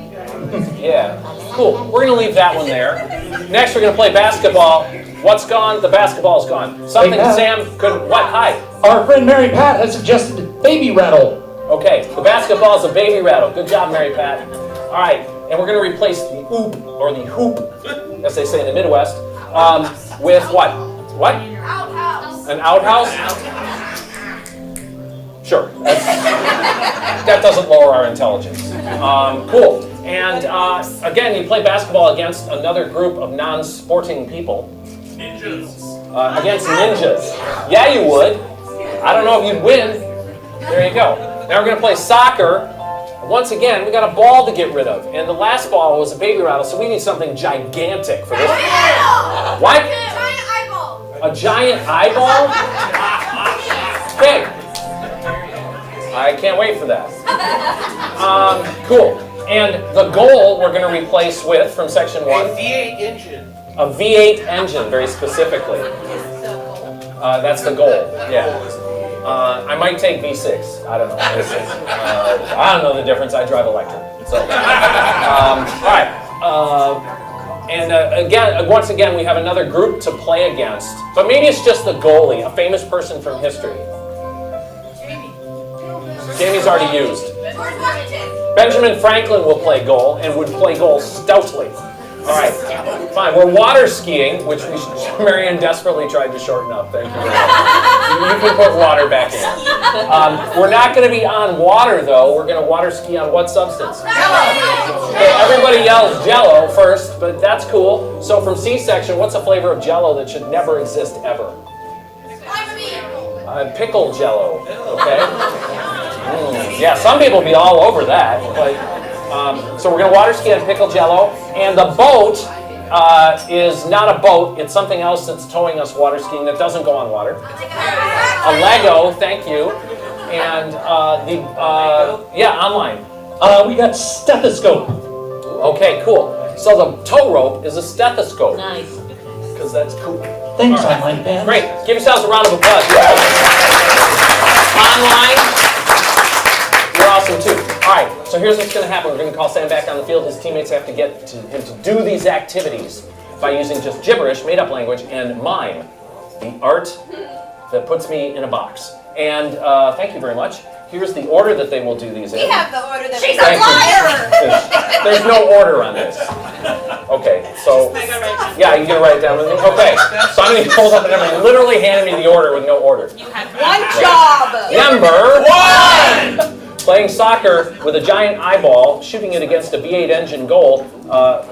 Yeah. Cool. We're going to leave that one there. Next, we're going to play basketball. What's gone? The basketball's gone. Something Sam could... What? Hi. Our friend Mary Pat has suggested baby rattle. Okay. The basketball's a baby rattle. Good job, Mary Pat. All right. And we're going to replace the oop, or the hoop, as they say in the Midwest, with what? What? Outhouse. An outhouse? Sure. That doesn't lower our intelligence. Cool. And again, you play basketball against another group of non-sporting people. Ninjas. Against ninjas. Yeah, you would. I don't know if you'd win. There you go. Now we're going to play soccer. Once again, we got a ball to get rid of. And the last ball was a baby rattle, so we need something gigantic for this. What? A giant eyeball? Okay. I can't wait for that. Cool. And the goal we're going to replace with, from section 1... A V8 engine. A V8 engine, very specifically. That's the goal, yeah. I might take V6. I don't know. I don't know the difference. I drive electric. So, all right. Once again, we have another group to play against. But maybe it's just the goalie, a famous person from history. Jamie's already used. Benjamin Franklin will play goal, and would play goal stoutly. All right, fine. We're water skiing, which Marianne desperately tried to shorten up. Thank you very much. You can put water back in. We're not going to be on water, though. We're going to water ski on what substance? Jello. Okay, everybody yells Jello first, but that's cool. So from C-section, what's a flavor of Jello that should never exist ever? Pickle Jello. Okay. Yeah, some people will be all over that, but. So we're going to water ski on pickle Jello, and the boat is not a boat, it's something else that's towing us water skiing that doesn't go on water. a Lego, thank you, and online. We got stethoscope. Okay, cool. So the tow rope is a stethoscope. Nice. Because that's cool. Thanks, online fans. Great. Give yourselves a round of applause. Online, you're awesome too. All right, so here's what's going to happen. We're going to call Sam back on the field. His teammates have to get him to do these activities by using just gibberish, made-up language, and mime, the art that puts me in a box. And thank you very much. Here's the order that they will do these in. We have the order that She's we a liar! There's no order on this. Okay, so, yeah, you can write it down with me. Okay, so I'm going to hold up a number. You literally handed me the order with no order. You have one job. Number 1! Playing soccer with a giant eyeball, shooting it against a V8 engine goal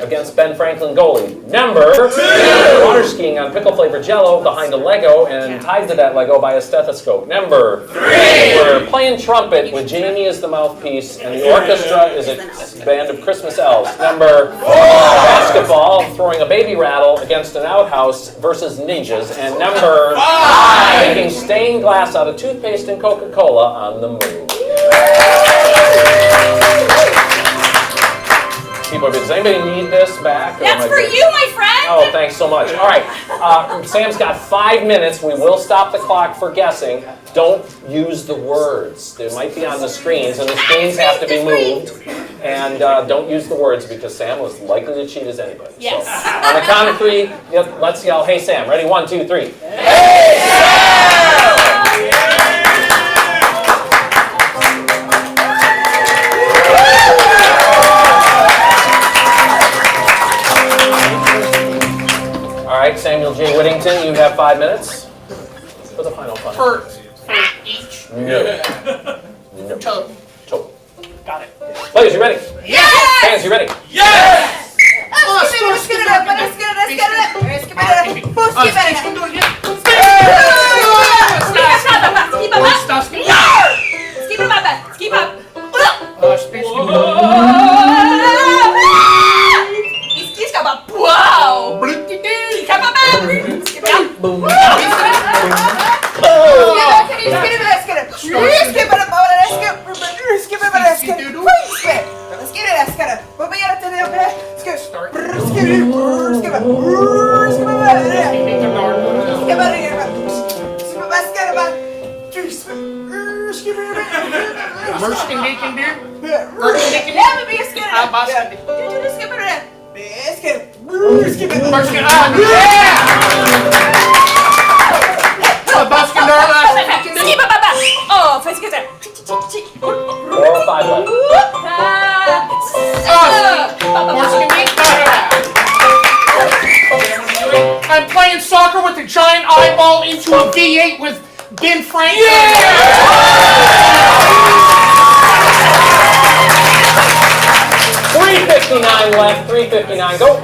against Ben Franklin goalie. Number 2! Water skiing on pickle-flavored Jell-O behind a Lego and tied to that Lego by a stethoscope. Number 3! We're playing trumpet with Jamie as the mouthpiece and the orchestra is a band of Christmas elves. Number 4! Basketball, throwing a baby rattle against an outhouse versus ninjas. And number 5! Making stained glass out of toothpaste and Coca-Cola on the moon. People, does anybody need this back? That's for you, my friend. Oh, thanks so much. All right, Sam's got 5 minutes. We will stop the clock for guessing. Don't use the words. They might be on the screens, and the screens have to be moved. And don't use the words because Sam was likely to cheat as anybody. Yes. So, on the count of 3, let's yell, "Hey, Sam." Ready? 1, 2, 3. Hey, Sam! All right, Samuel J. Whittington, you have 5 minutes for the final fun. For each No. toe. Toe. Got it. Players, you ready? Yes! Fans, you ready? Yes! I'm playing soccer with a giant eyeball into a V8 with Ben Franklin. $3.59 left. $3.59. Go.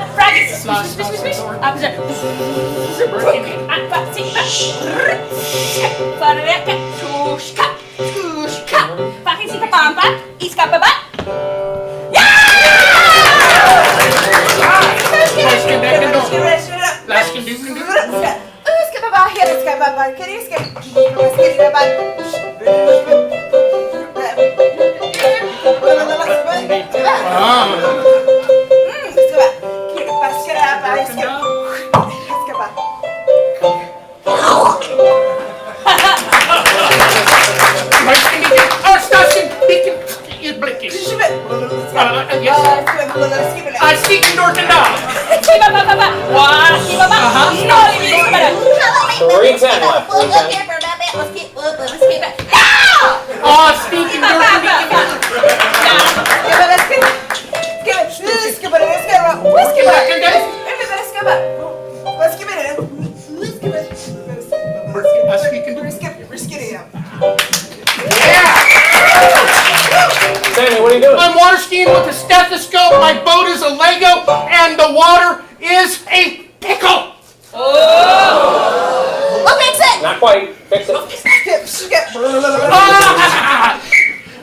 Sammy, what are you doing? I'm water skiing with a stethoscope, my boat is a Lego, and the water is a pickle! Oh, fix it! Not quite. Fix it.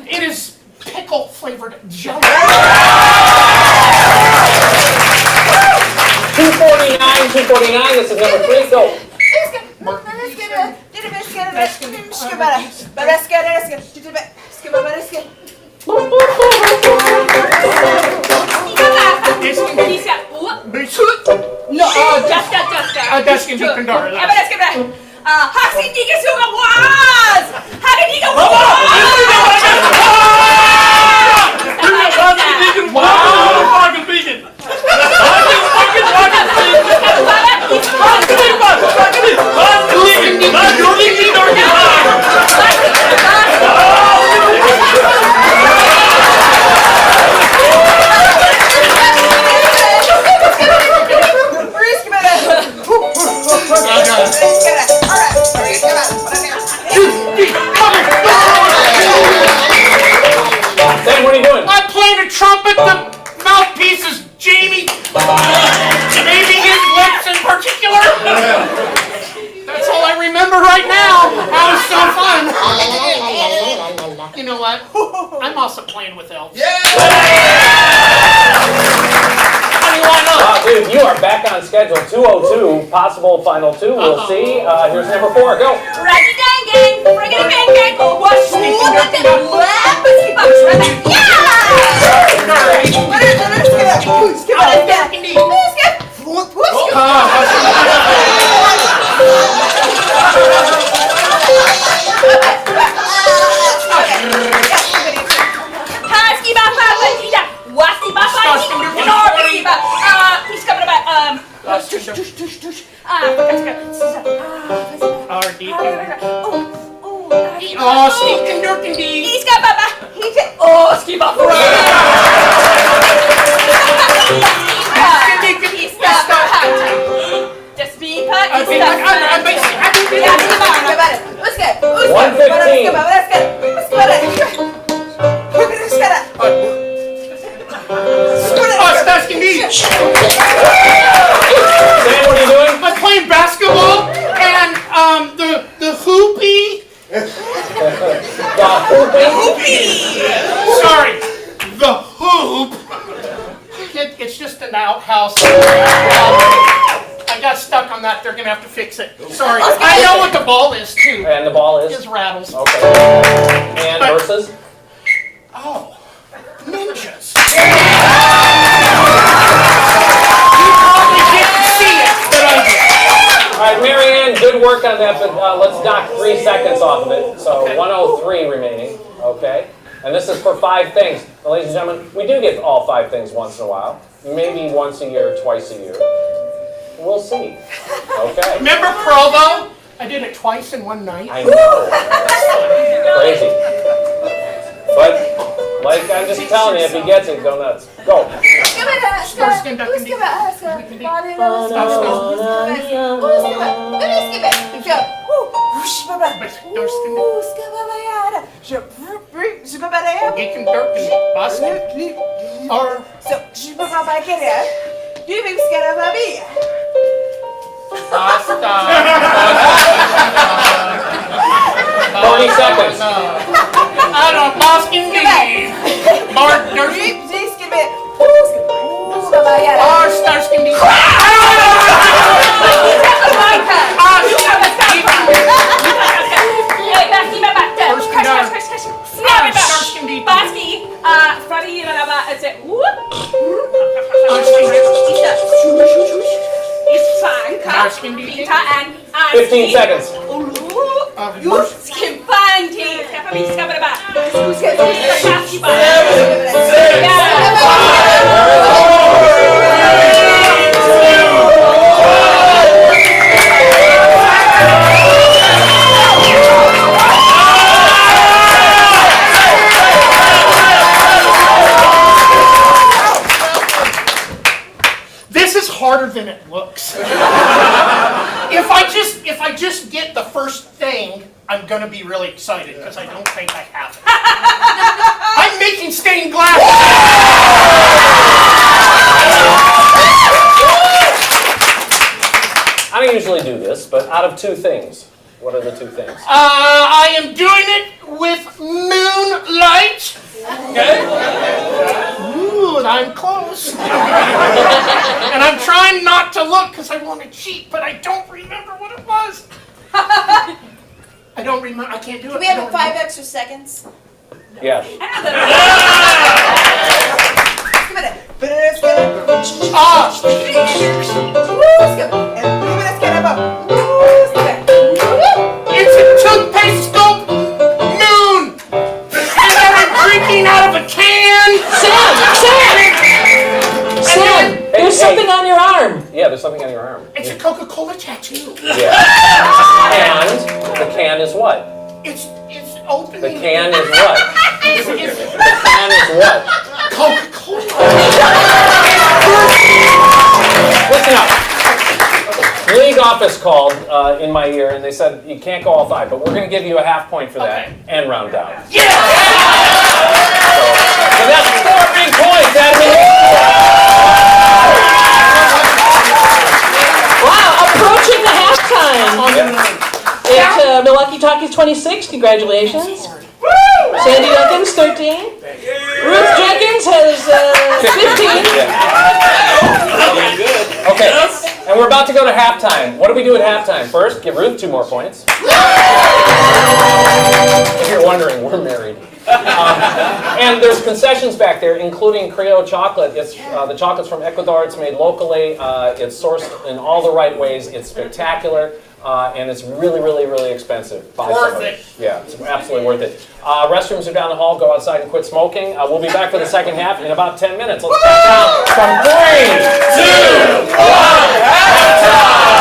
It is pickle flavored jelly. 249. This is number 3. Go. No, Sam, what are you doing? I'm playing a trumpet. The mouthpiece is Jamie. Maybe his lips in particular. That's all I remember right now. That was so fun. You know what? I'm also playing with elves. Yeah! How do you want to know? Dude, you are back on schedule. 202, possible final two. We'll see. Here's number 4. Go. Ready, gang, gang. Bring it, gang, gang. Wash me. Look at the lap. Keep on trimming. Oh, sneaking dirty. He's got Baba. He's got. Oh, ski Baba. He's got Baba. Just be cut. He's got Let's go. 115. Oh, Stasky me. Sam, what are you doing? I'm playing basketball and the hoopy. Sorry, the hoop. It's just an outhouse. I got stuck on that. They're gonna have to fix it. Sorry. I know what the ball is too. And the ball is? Is rattles. Okay. And versus? Oh, ninjas. Alright, Marianne, good work on that, but let's knock 3 seconds off of it. So 103 remaining, okay? And this is for 5 things. Now, ladies and gentlemen, we do get all 5 things once in a while. Maybe once a year, twice a year. We'll see. Okay. Remember Provo? I did it twice in one night. I know. Crazy. But, like I'm just telling you, if he gets it, go nuts. Go. Basta. 30 seconds. Ano, Boston Lee. Bart Durst. Bar Starsky Lee. Starsky Lee. 15 seconds. This is harder than it looks. If I just get the first thing, I'm gonna be really excited because I don't think I have it. I'm making stained glass. I don't usually do this, but out of 2 things, what are the 2 things? I am doing it with moonlight. Okay. Ooh, and I'm close. And I'm trying not to look because I want to cheat, but I don't remember what it was. I don't remember. I can't do it. Do we have 5 extra seconds? Yes. Give it a. It's a toothpaste scope moon! And I'm drinking out of a can! Sam, there's something on your arm. Yeah, there's something on your arm. It's a Coca-Cola tattoo. Yeah. And the can is what? It's opening. The can is what? The can is what? Coca-Cola. Listen up. The league office called in my ear and they said you can't go all 5, but we're going to give you a half point for that and round down. Yeah! So that's 4 big points out of the Wow, approaching the halftime. It's Milwaukee Talkies 26. Congratulations. Sandy Duncans 13. Ruth Jenkins has 15. Okay, and we're about to go to halftime. What do we do at halftime? First, give Ruth 2 more points. If you're wondering, we're married. And there's concessions back there, including Creole chocolate. It's the chocolate's from Ecuador. It's made locally. It's sourced in all the right ways. It's spectacular. And it's really, really, really expensive. Worth it. Yeah, it's absolutely worth it. Restrooms are down the hall. Go outside and quit smoking. We'll be back for the second half in about 10 minutes. Let's count down from 3, 2, 1, halftime!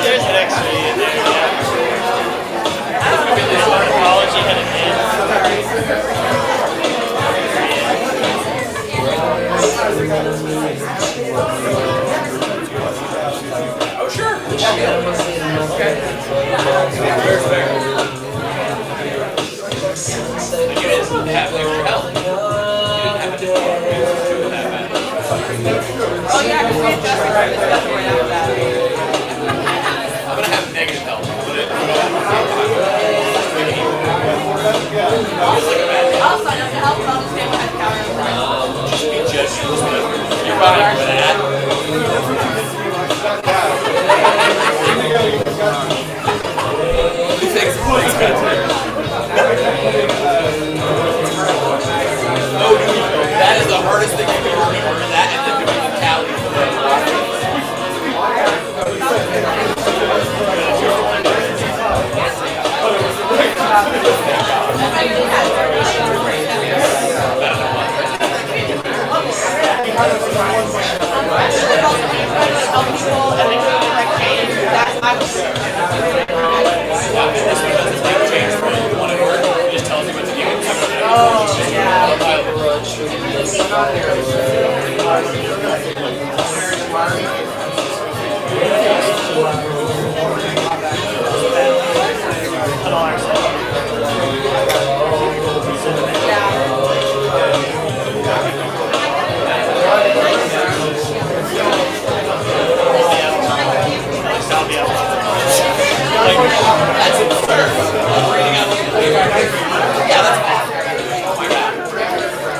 There's an extra in there. College you had a Oh, sure. You didn't have extra help. You didn't have a different Oh yeah, because we had just recorded this right after that. I'm gonna have negative help. I'll sign up to help, but I'll just stay behind the counter. Just be judged. You're fine for that. No, dude, that is the hardest thing you can remember. That and then doing the tally. That's absurd. Reading out. Yeah, that's awesome. Oh my god.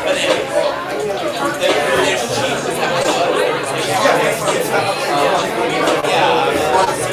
But there's cheese. Yeah.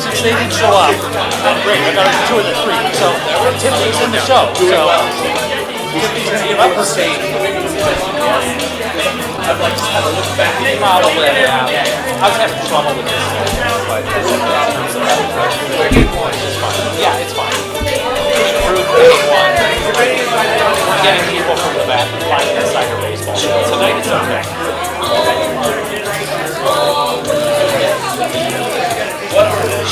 Since they didn't show up, great, I got 2 of the 3. So Tiffany's in the show. So Tiffany's gonna give up her seat. I'd like to have a look back. Probably, yeah. I was having trouble with this, but yeah, it's fine. Improve game 1. We're getting people from the back and flying inside their baseball. Tonight it's okay. What are the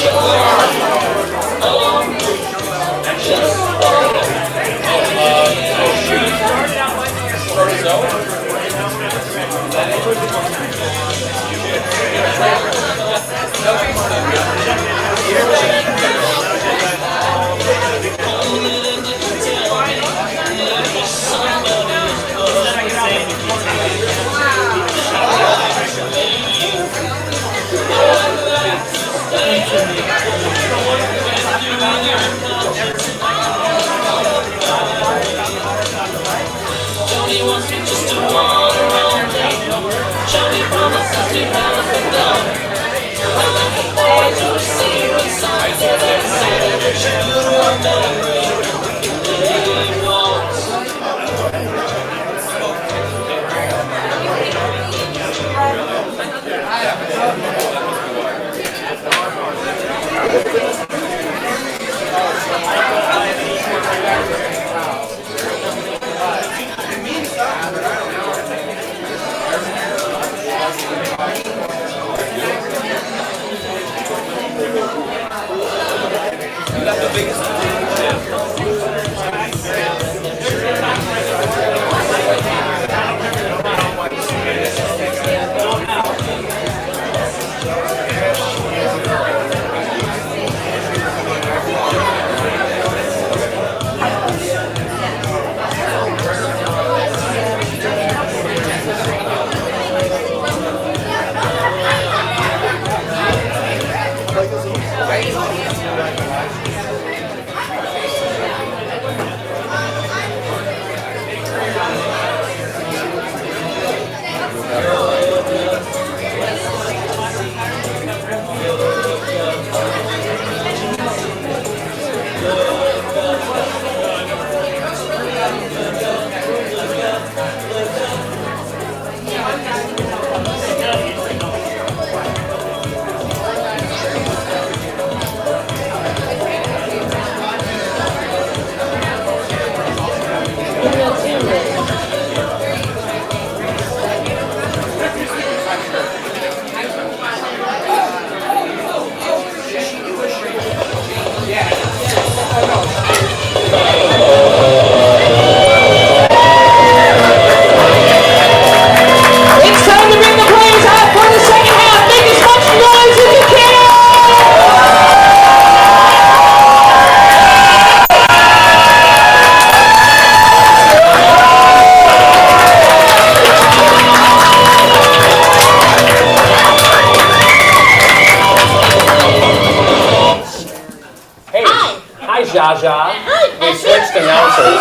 Jaja. We switched announcers.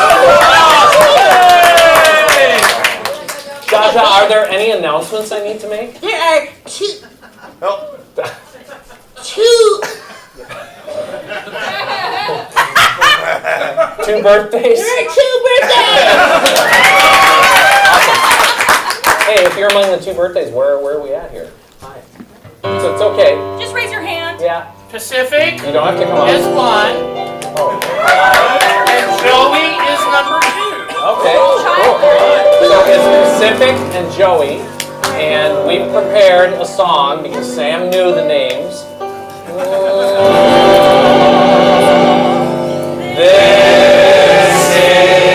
Jaja, are there any announcements I need to make? There are two. Oh. Two birthdays? There are 2 birthdays. Awesome. Hey, if you're among the 2 birthdays, where are we at here? Hi. So it's okay. Just raise your hand. Yeah. Pacific You don't have to come up. is 1. Oh. And Joey is number 2. Okay, cool. So it's Pacific and Joey, and we prepared a song because Sam knew the names. This is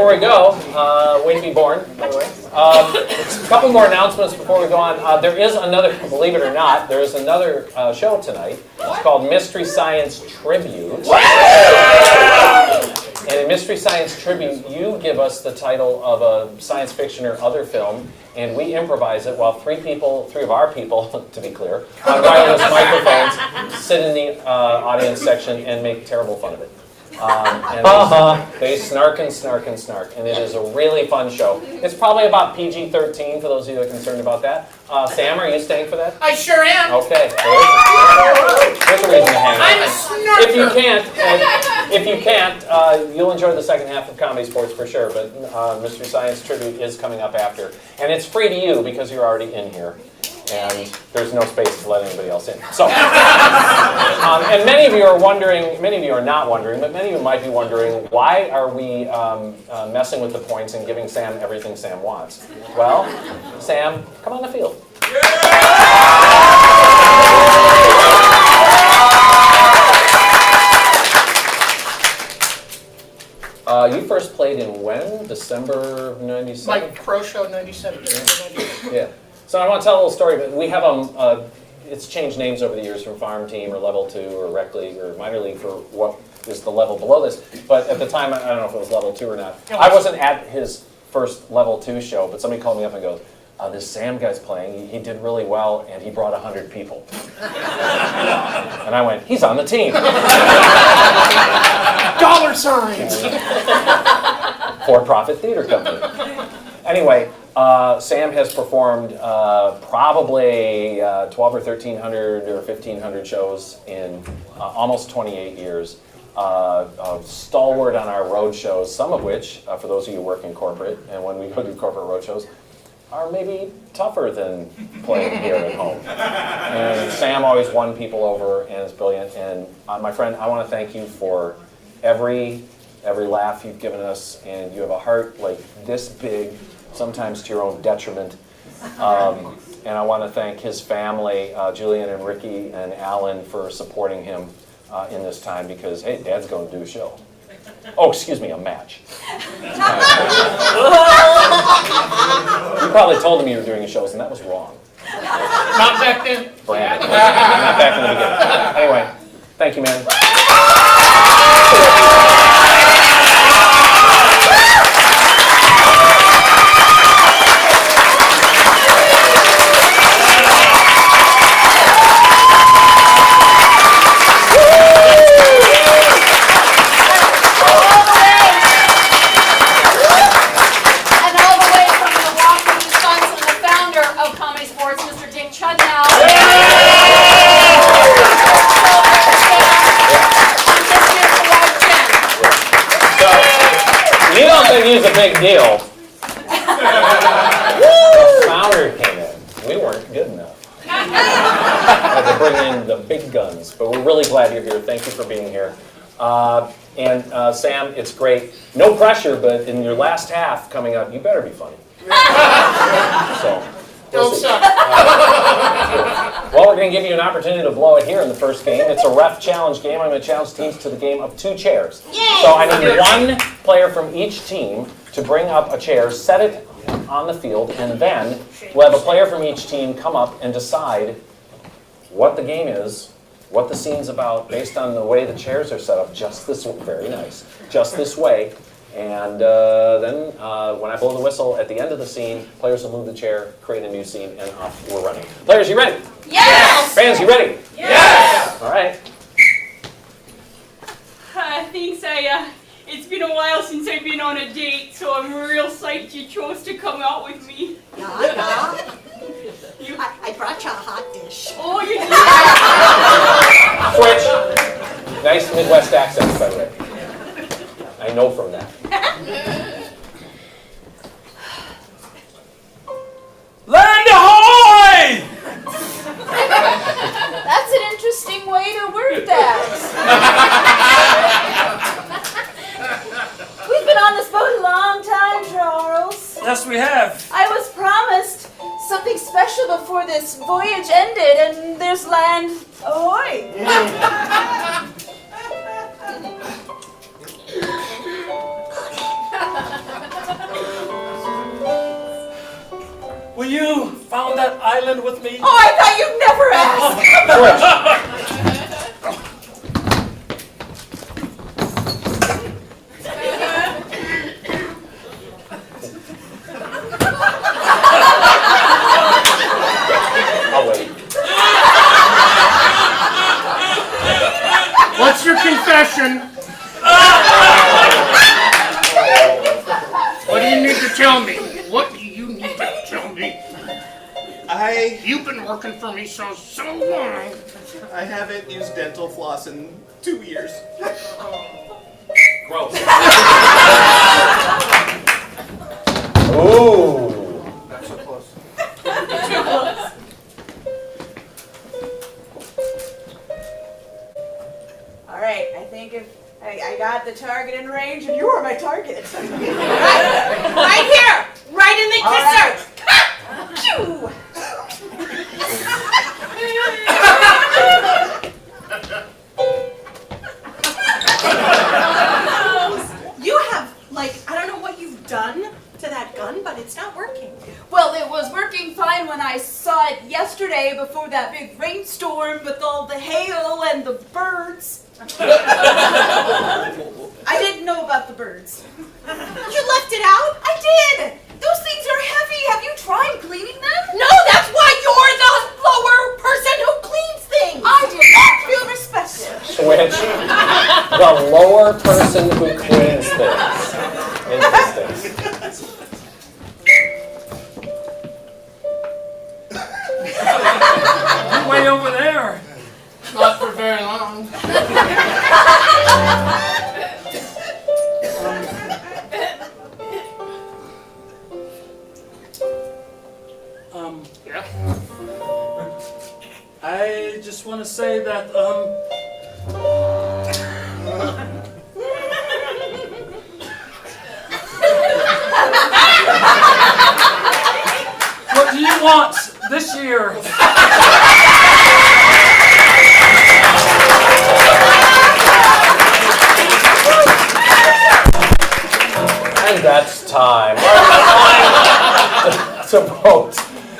before we go, way to be born, by the way. A couple more announcements before we go on. There is another, believe it or not, there is another show tonight. It's called Mystery Science Tribute. And in Mystery Science Tribute, you give us the title of a science fiction or other film, and we improvise it while three of our people, to be clear, on wireless microphones, sit in the audience section and make terrible fun of it. And they snark and snark and snark, and it is a really fun show. It's probably about PG-13 for those of you that are concerned about that. Sam, are you staying for that? I sure am. Okay. There's a reason to hang I'm out. a snarker. If you can't, you'll enjoy the second half of Comedy Sports for sure. But Mystery Science Tribute is coming up after, and it's free to you because you're already in here. And there's no space to let anybody else in. So, and many of you are wondering, many of you are not wondering, but many of you might be wondering, why are we messing with the points and giving Sam everything Sam wants? Well, Sam, come on the field. You first played in when? December of '97? My pro show, 97. Yeah. So I want to tell a little story, but we have it's changed names over the years from farm team or level 2 or rec league or minor league for what is the level below this. But at the time, I don't know if it was level 2 or not. I wasn't at his first level 2 show, but somebody called me up and goes, this Sam guy's playing, he did really well, and he brought 100 people. And I went, he's on the team. Dollar signs. For-profit theater company. Anyway, Sam has performed probably 12 or 1,300 or 1,500 shows in almost 28 years. A stalwart on our road shows, some of which, for those of you who work in corporate, and when we go to corporate road shows, are maybe tougher than playing here at home. And Sam always won people over and is brilliant. And my friend, I want to thank you for every laugh you've given us, and you have a heart like this big, sometimes to your own detriment. And I want to thank his family, Julian and Ricky and Alan, for supporting him in this time because, hey, Dad's going to do a show. Oh, excuse me, a match. You probably told him you were doing shows, and that was wrong. Not back then. Brandon. Not back in the beginning. Anyway, thank you, man. He's a big deal. The founder came in. We weren't good enough. Had to bring in the big guns. But we're really glad you're here. Thank you for being here. And Sam, it's great. No pressure, but in your last half coming up, you better be funny. So, Don't suck. Well, we're going to give you an opportunity to blow it here in the first game. It's a ref challenge game. I'm going to challenge teams to the game of 2 chairs. Yay! So I need 1 player from each team to bring up a chair, set it on the field, and then we'll have a player from each team come up and decide what the game is, what the scene's about, based on the way the chairs are set up, just this way. Very nice. Just this way. And then when I blow the whistle at the end of the scene, players will move the chair, create a new scene, and off we're running. Players, you ready? Yes! Fans, you ready? Yes! All right. Thanks, it's been a while since I've been on a date, so I'm real psyched you chose to come out with me. Yeah. I brought you a hot dish. Oh, you did? Switch. Nice Midwest accents, by the way. I know from that. Land ahoy! That's an interesting way to word that. We've been on this boat a long time, Charles. Yes, we have. I was promised something special before this voyage ended, and there's land ahoy. you found that island with me? Oh, I thought you'd never ask. I'll wait. What's your confession? What do you need to tell me? What do you need to tell me? You've been working for me so long. I haven't used dental floss in 2 years. Gross. Ooh. Not so close. All right, I think if I got the target in range, and you are my target. right here, right in the kisser. Phew. You have, like, I don't know what you've done to that gun, but it's not working. Well, it was working fine when I saw it yesterday before that big rainstorm with all the hail and the birds. I didn't know about the birds. You left it out? I did! Those things are heavy. Have you tried cleaning them? No, that's why you're the lower person who cleans things. I do not feel respected. Switch. The lower person who cleans things. Interesting. Way over there. Not for very long. Yeah. I just want to say that, what do you want this year? And that's time. To vote.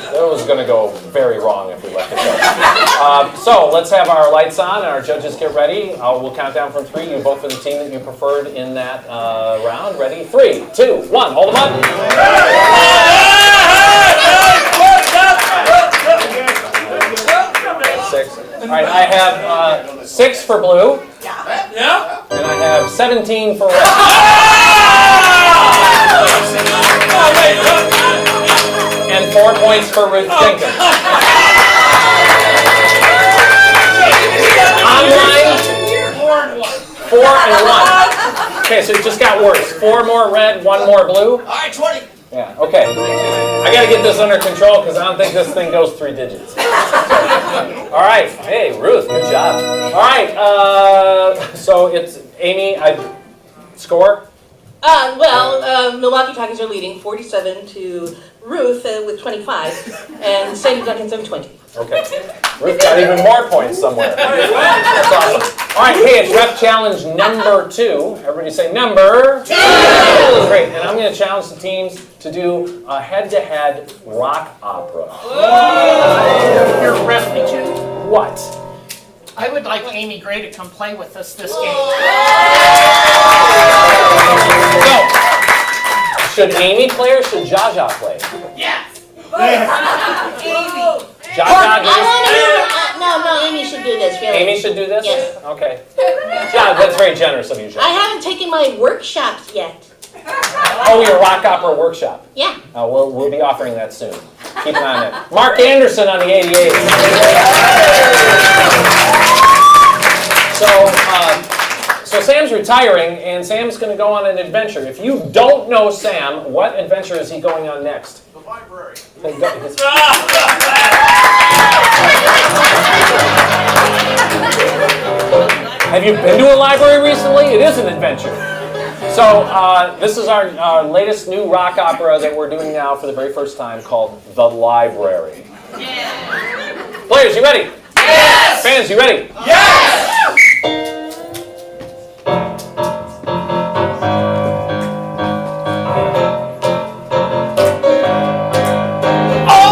That was going to go very wrong if we left it go. So let's have our lights on and our judges get ready. We'll count down from 3. You vote for the team that you preferred in that round. Ready? 3, 2, 1. Hold them up. 6. All right, I have 6 for blue. Yeah? And I have 17 for red. And 4 points for Ruth Jenkins. Online, 4 and 1. Okay, so it just got worse. 4 more red, 1 more blue. All right, 20. Yeah, okay. I gotta get this under control because I don't think this thing goes 3 digits. All right, hey, Ruth, good job. All right, so it's Amy, score? Milwaukee Tigers are leading 47 to Ruth with 25, and Sandy Duncan's have 20. Okay. Ruth got even more points somewhere. That's awesome. All right, hey, it's rep challenge number 2. Everybody say number 2. Great, and I'm going to challenge the teams to do a head-to-head rock opera. You're rep me too. What? I would like Amy Gray to come play with us this game. So, should Amy play or should Jaja play? Yes. Amy. Jaja, No, Amy should do this, really. Amy should do this? Yes. Okay. Jaja, that's very generous of you, Jaja. I haven't taken my workshops yet. Oh, your rock opera workshop. Yeah. We'll be offering that soon. Keep an eye on it. Mark Anderson on the 88. So Sam's retiring, and Sam's going to go on an adventure. If you don't know Sam, what adventure is he going on next? The library. Have you been to a library recently? It is an adventure. So this is our latest new rock opera that we're doing now for the very first time called The Library. Yeah. Players, you ready? Yes! Fans, you ready? Yes! Oh!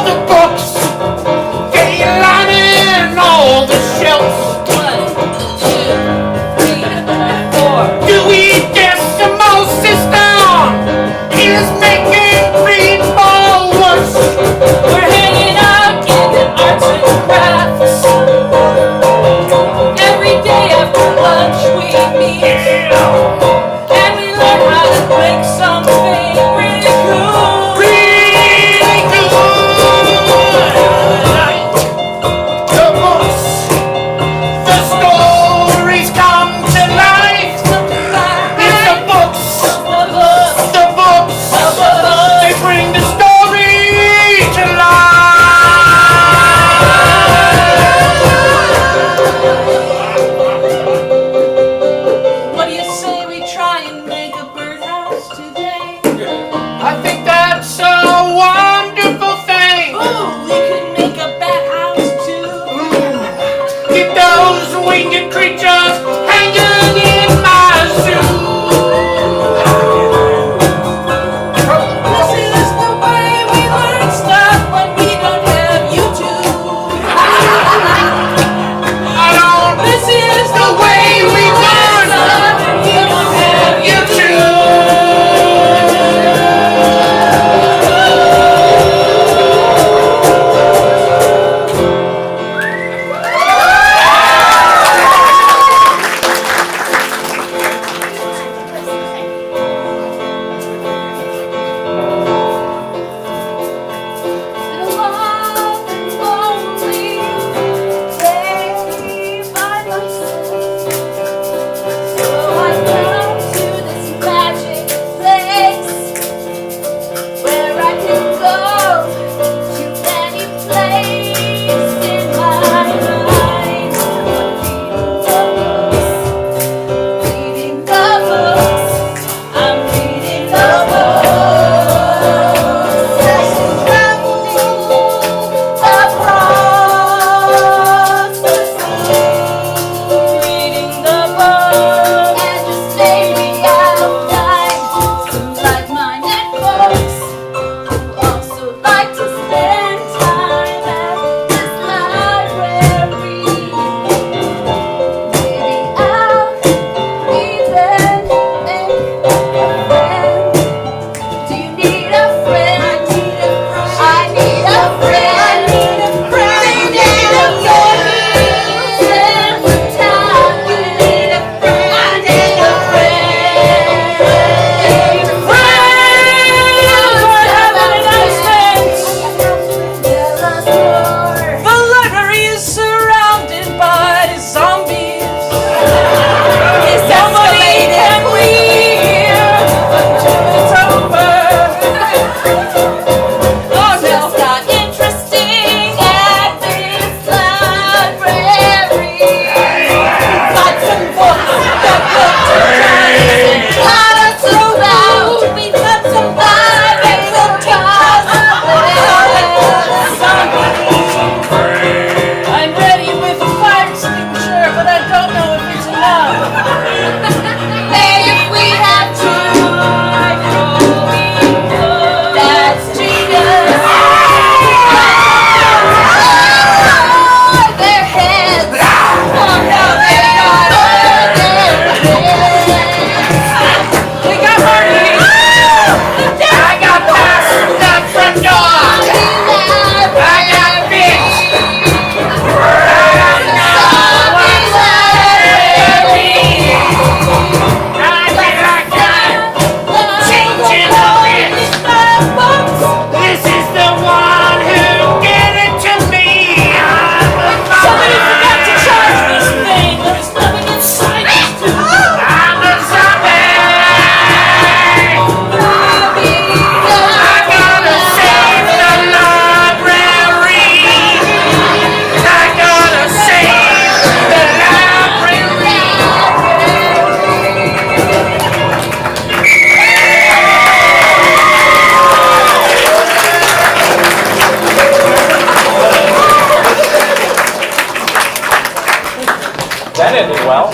ended well.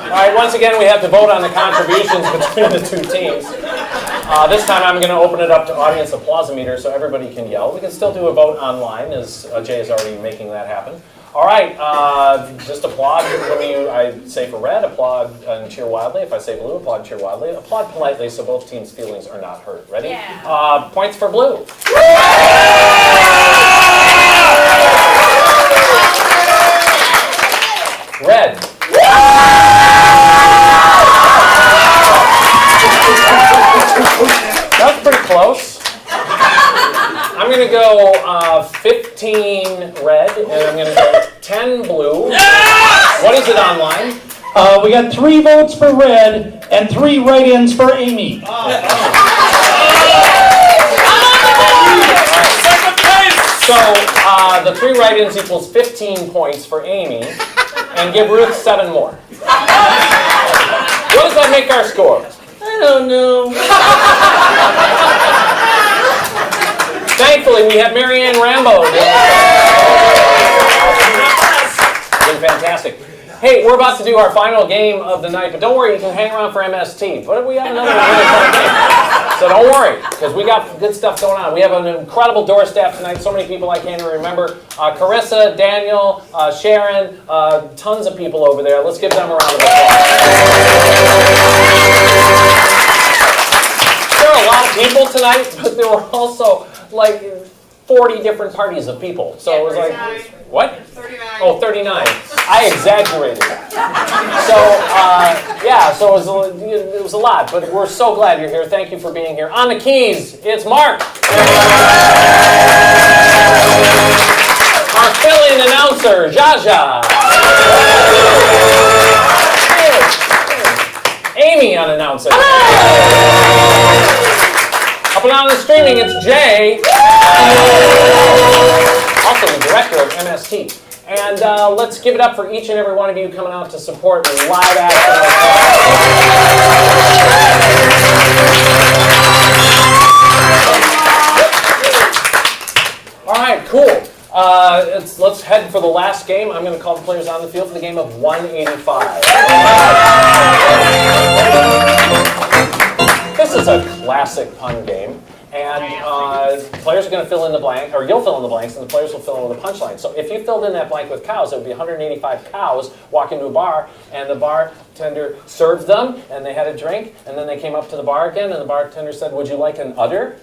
All right, once again, we have to vote on the contributions between the two teams. This time I'm going to open it up to audience applause-o-meter so everybody can yell. We can still do a vote online, as Jay is already making that happen. All right, just applaud when I say for red, applaud and cheer wildly. If I say blue, applaud and cheer wildly. Applaud politely so both teams' feelings are not hurt. Ready? Yeah. Points for blue. Red. That's pretty close. I'm going to go 15 red, and I'm going to go 10 blue. What is it online? We got 3 votes for red and 3 write-ins for Amy. So the 3 write-ins equals 15 points for Amy, and give Ruth 7 more. What does that make our score? I don't know. Thankfully, we have Marianne Rambo. Been fantastic. Hey, we're about to do our final game of the night, but don't worry, you can hang around for MST. But we have another really fun game. So don't worry, because we got good stuff going on. We have an incredible door staff tonight. So many people I can't even remember. Carissa, Daniel, Sharon, tons of people over there. Let's give them a round of applause. There are a lot of people tonight, but there were also like 40 different parties of people. So it was like, what? 39. Oh, 39. I exaggerated. So, yeah, so it was a lot, but we're so glad you're here. Thank you for being here. On the keys, it's Mark. Our fill-in announcer, Jaja. Amy on announcing. Up and on the streaming, it's Jay. Also the director of MST. And let's give it up for each and every one of you coming out to support live action. All right, cool. Let's head for the last game. I'm going to call the players on the field for the game of 185. This is a classic pun game. And players are going to fill in the blank, or you'll fill in the blanks, and the players will fill in with a punchline. So if you filled in that blank with cows, it would be 185 cows walk into a bar, and the bartender served them, and they had a drink, and then they came up to the bar again, and the bartender said, "Would you like an udder?"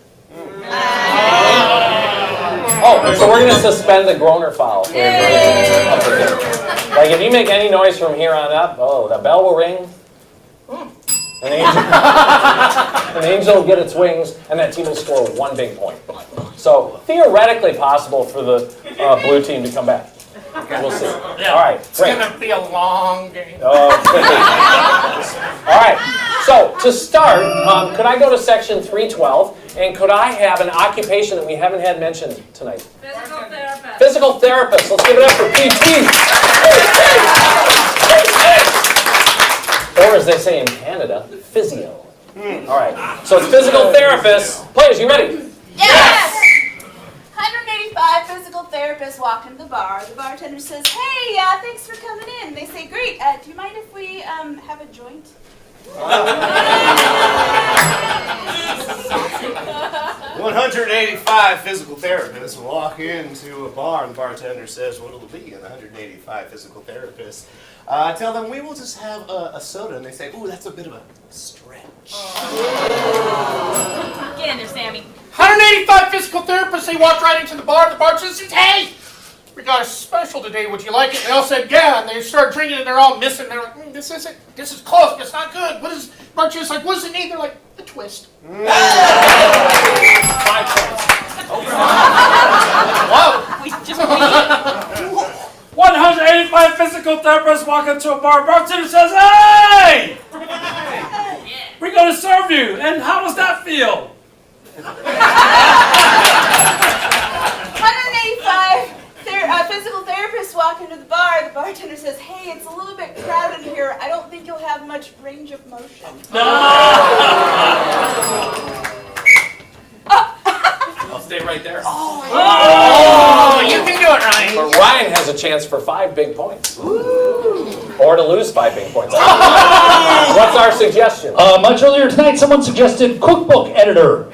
Oh, so we're going to suspend the groaner foul. For like if you make any noise from here on up, oh, the bell will ring. An angel will get its wings, and that team will score 1 big point. So theoretically possible for the blue team to come back. We'll see. Yeah. All right, great. It's going to be a long game. All right, so to start, could I go to section 312, and could I have an occupation that we haven't had mentioned tonight? Physical therapist. Physical therapist. Let's give it up for PT. Or as they say in Canada, physio. All right, so it's physical therapist. Players, you ready? Yes! 185 physical therapists walk into the bar. The bartender says, "Hey, thanks for coming in." They say, "Great. Do you mind if we have a joint?" 185 physical therapists walk into a bar, and the bartender says, "What will it be?" And the 185 physical therapists tell them, "We will just have a soda." And they say, "Ooh, that's a bit of a stretch." Get in there, Sammy. 185 physical therapists, they walked right into the bar. The bartender says, "Hey, we got a special today. Would you like it?" They all said, "Yeah." And they start drinking, and they're all missing. They're like, "This isn't. This is close. But it's not good." What is? Bartender's like, "What does it need?" They're like, "A twist." 5 points. Wow. We just 185 physical therapists walk into a bar. Bartender says, "Hey! We're going to serve you." And how does that feel? 185 physical therapists walk into the bar. The bartender says, "Hey, it's a little bit crowded here. I don't think you'll have much range of motion." I'll stay right there. Oh, you can do it, Ryan. fine. But Ryan has a chance for 5 big points. Or to lose 5 big points. What's our suggestion? Much earlier tonight, someone suggested cookbook editor.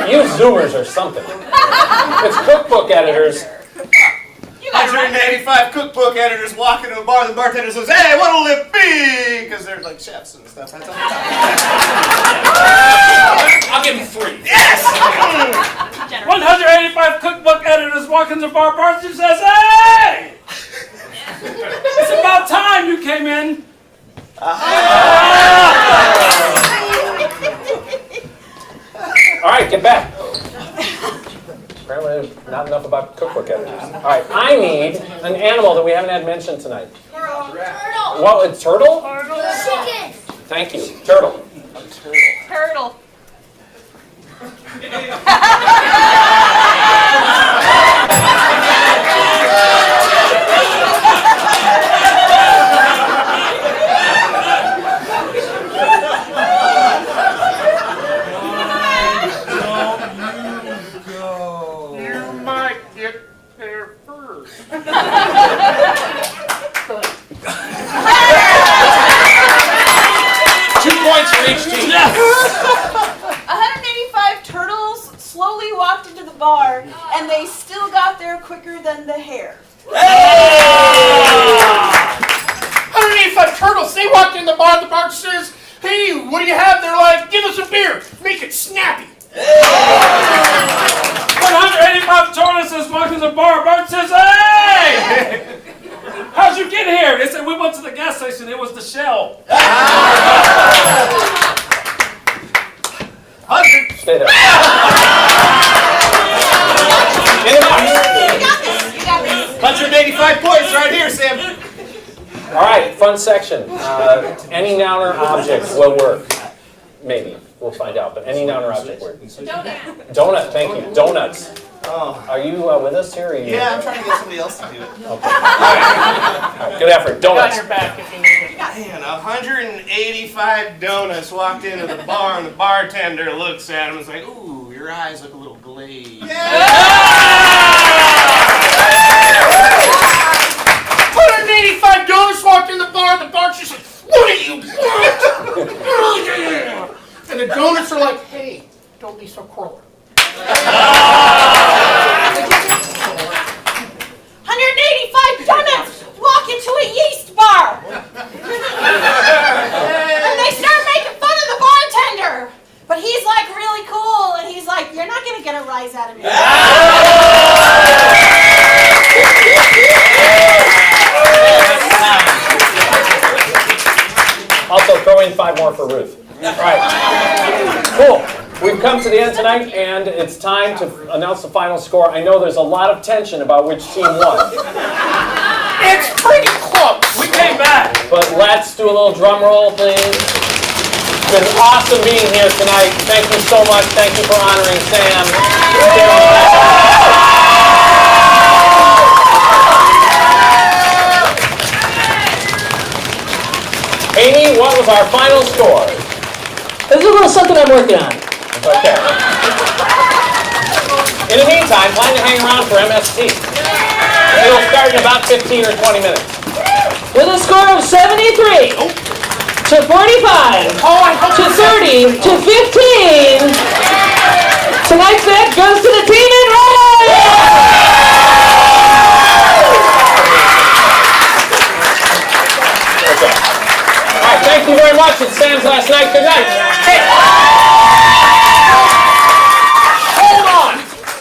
You Zoomers are something. It's cookbook editors. 185 cookbook editors walk into a bar. The bartender says, "Hey, what'll it be?" Because they're like chefs and stuff. That's all. I'll give him 3. Yes! 185 cookbook editors walk into bar. Bartender says, "Hey! It's about time you came in." All right, get back. Apparently not enough about cookbook editors. All right, I need an animal that we haven't had mentioned tonight. Turtle. What, a turtle? Chicken. Thank you, turtle. Turtle. For each team. Yes. 185 turtles slowly walked into the bar, and they still got there quicker than the hare. 185 turtles, they walked in the bar says, "Hey, what do you have?" They're like, "Give us a beer, make it snappy." 185 tortoises walk in the bar. Bart says, "Hey! How'd you get here?" They said, "We went to the gas station. It was the Shell." Stay there. In the box. 185 points right here, Sam. All right, front section. Any noun or object will work. Maybe. We'll find out, but any noun or object word. Donut. Donut, thank you. Donuts. Oh. Are you with us here? Or are you... Yeah, I'm trying to get somebody else to do it. Okay. All right, good effort. Donuts. Got your back if you need it. Man, 185 donuts walked into the bar, and the bartender looks at him and is like, "Ooh, your eyes look a little glazed." 185 donuts walked in the bar just like, "What do you want?" And the donuts are like, "Hey, don't be so cruel." 185 donuts walk into a yeast bar, and they start making fun of the bartender. But he's like really cool, and he's like, "You're not gonna get a rise out of me." Also, throw in 5 more for Ruth. All right. Cool. We've come to the end tonight, and it's time to announce the final score. I know there's a lot of tension about which team won, It's pretty close. We came back. but let's do a little drum roll, please. It's been awesome being here tonight. Thank you so much. Thank you for honoring Sam. Amy, what was our final score? There's a little something I'm working on. Okay. In the meantime, plan to hang around for MST. It'll start in about 15 or 20 minutes. With a score of 73 to 45 to 30 to 15, tonight's bet goes to the team in red! Okay. All right, thank you very much. It's Sam's last night. Good night. Hey.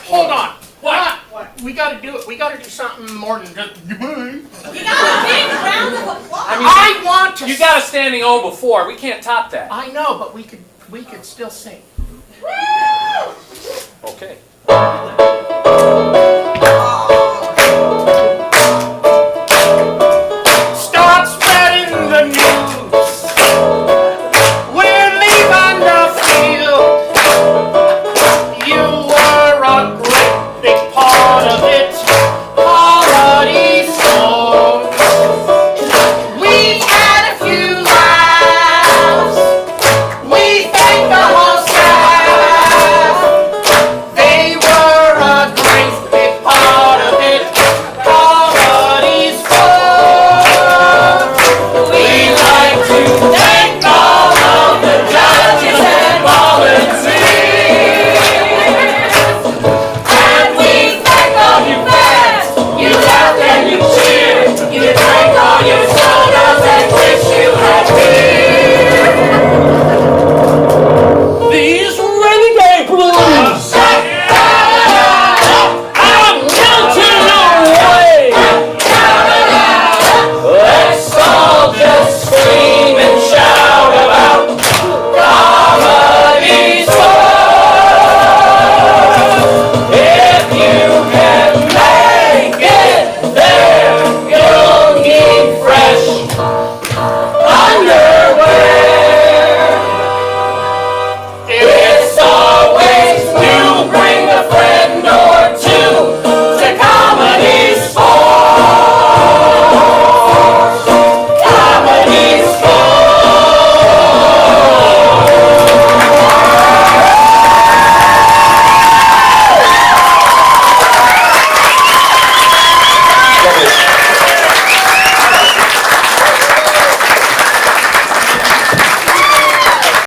Hold on. What? We gotta do it. We gotta do something more than just goodbye. You got a big round of applause. I want to. You got a standing O before. We can't top that. I know, but we could still sing.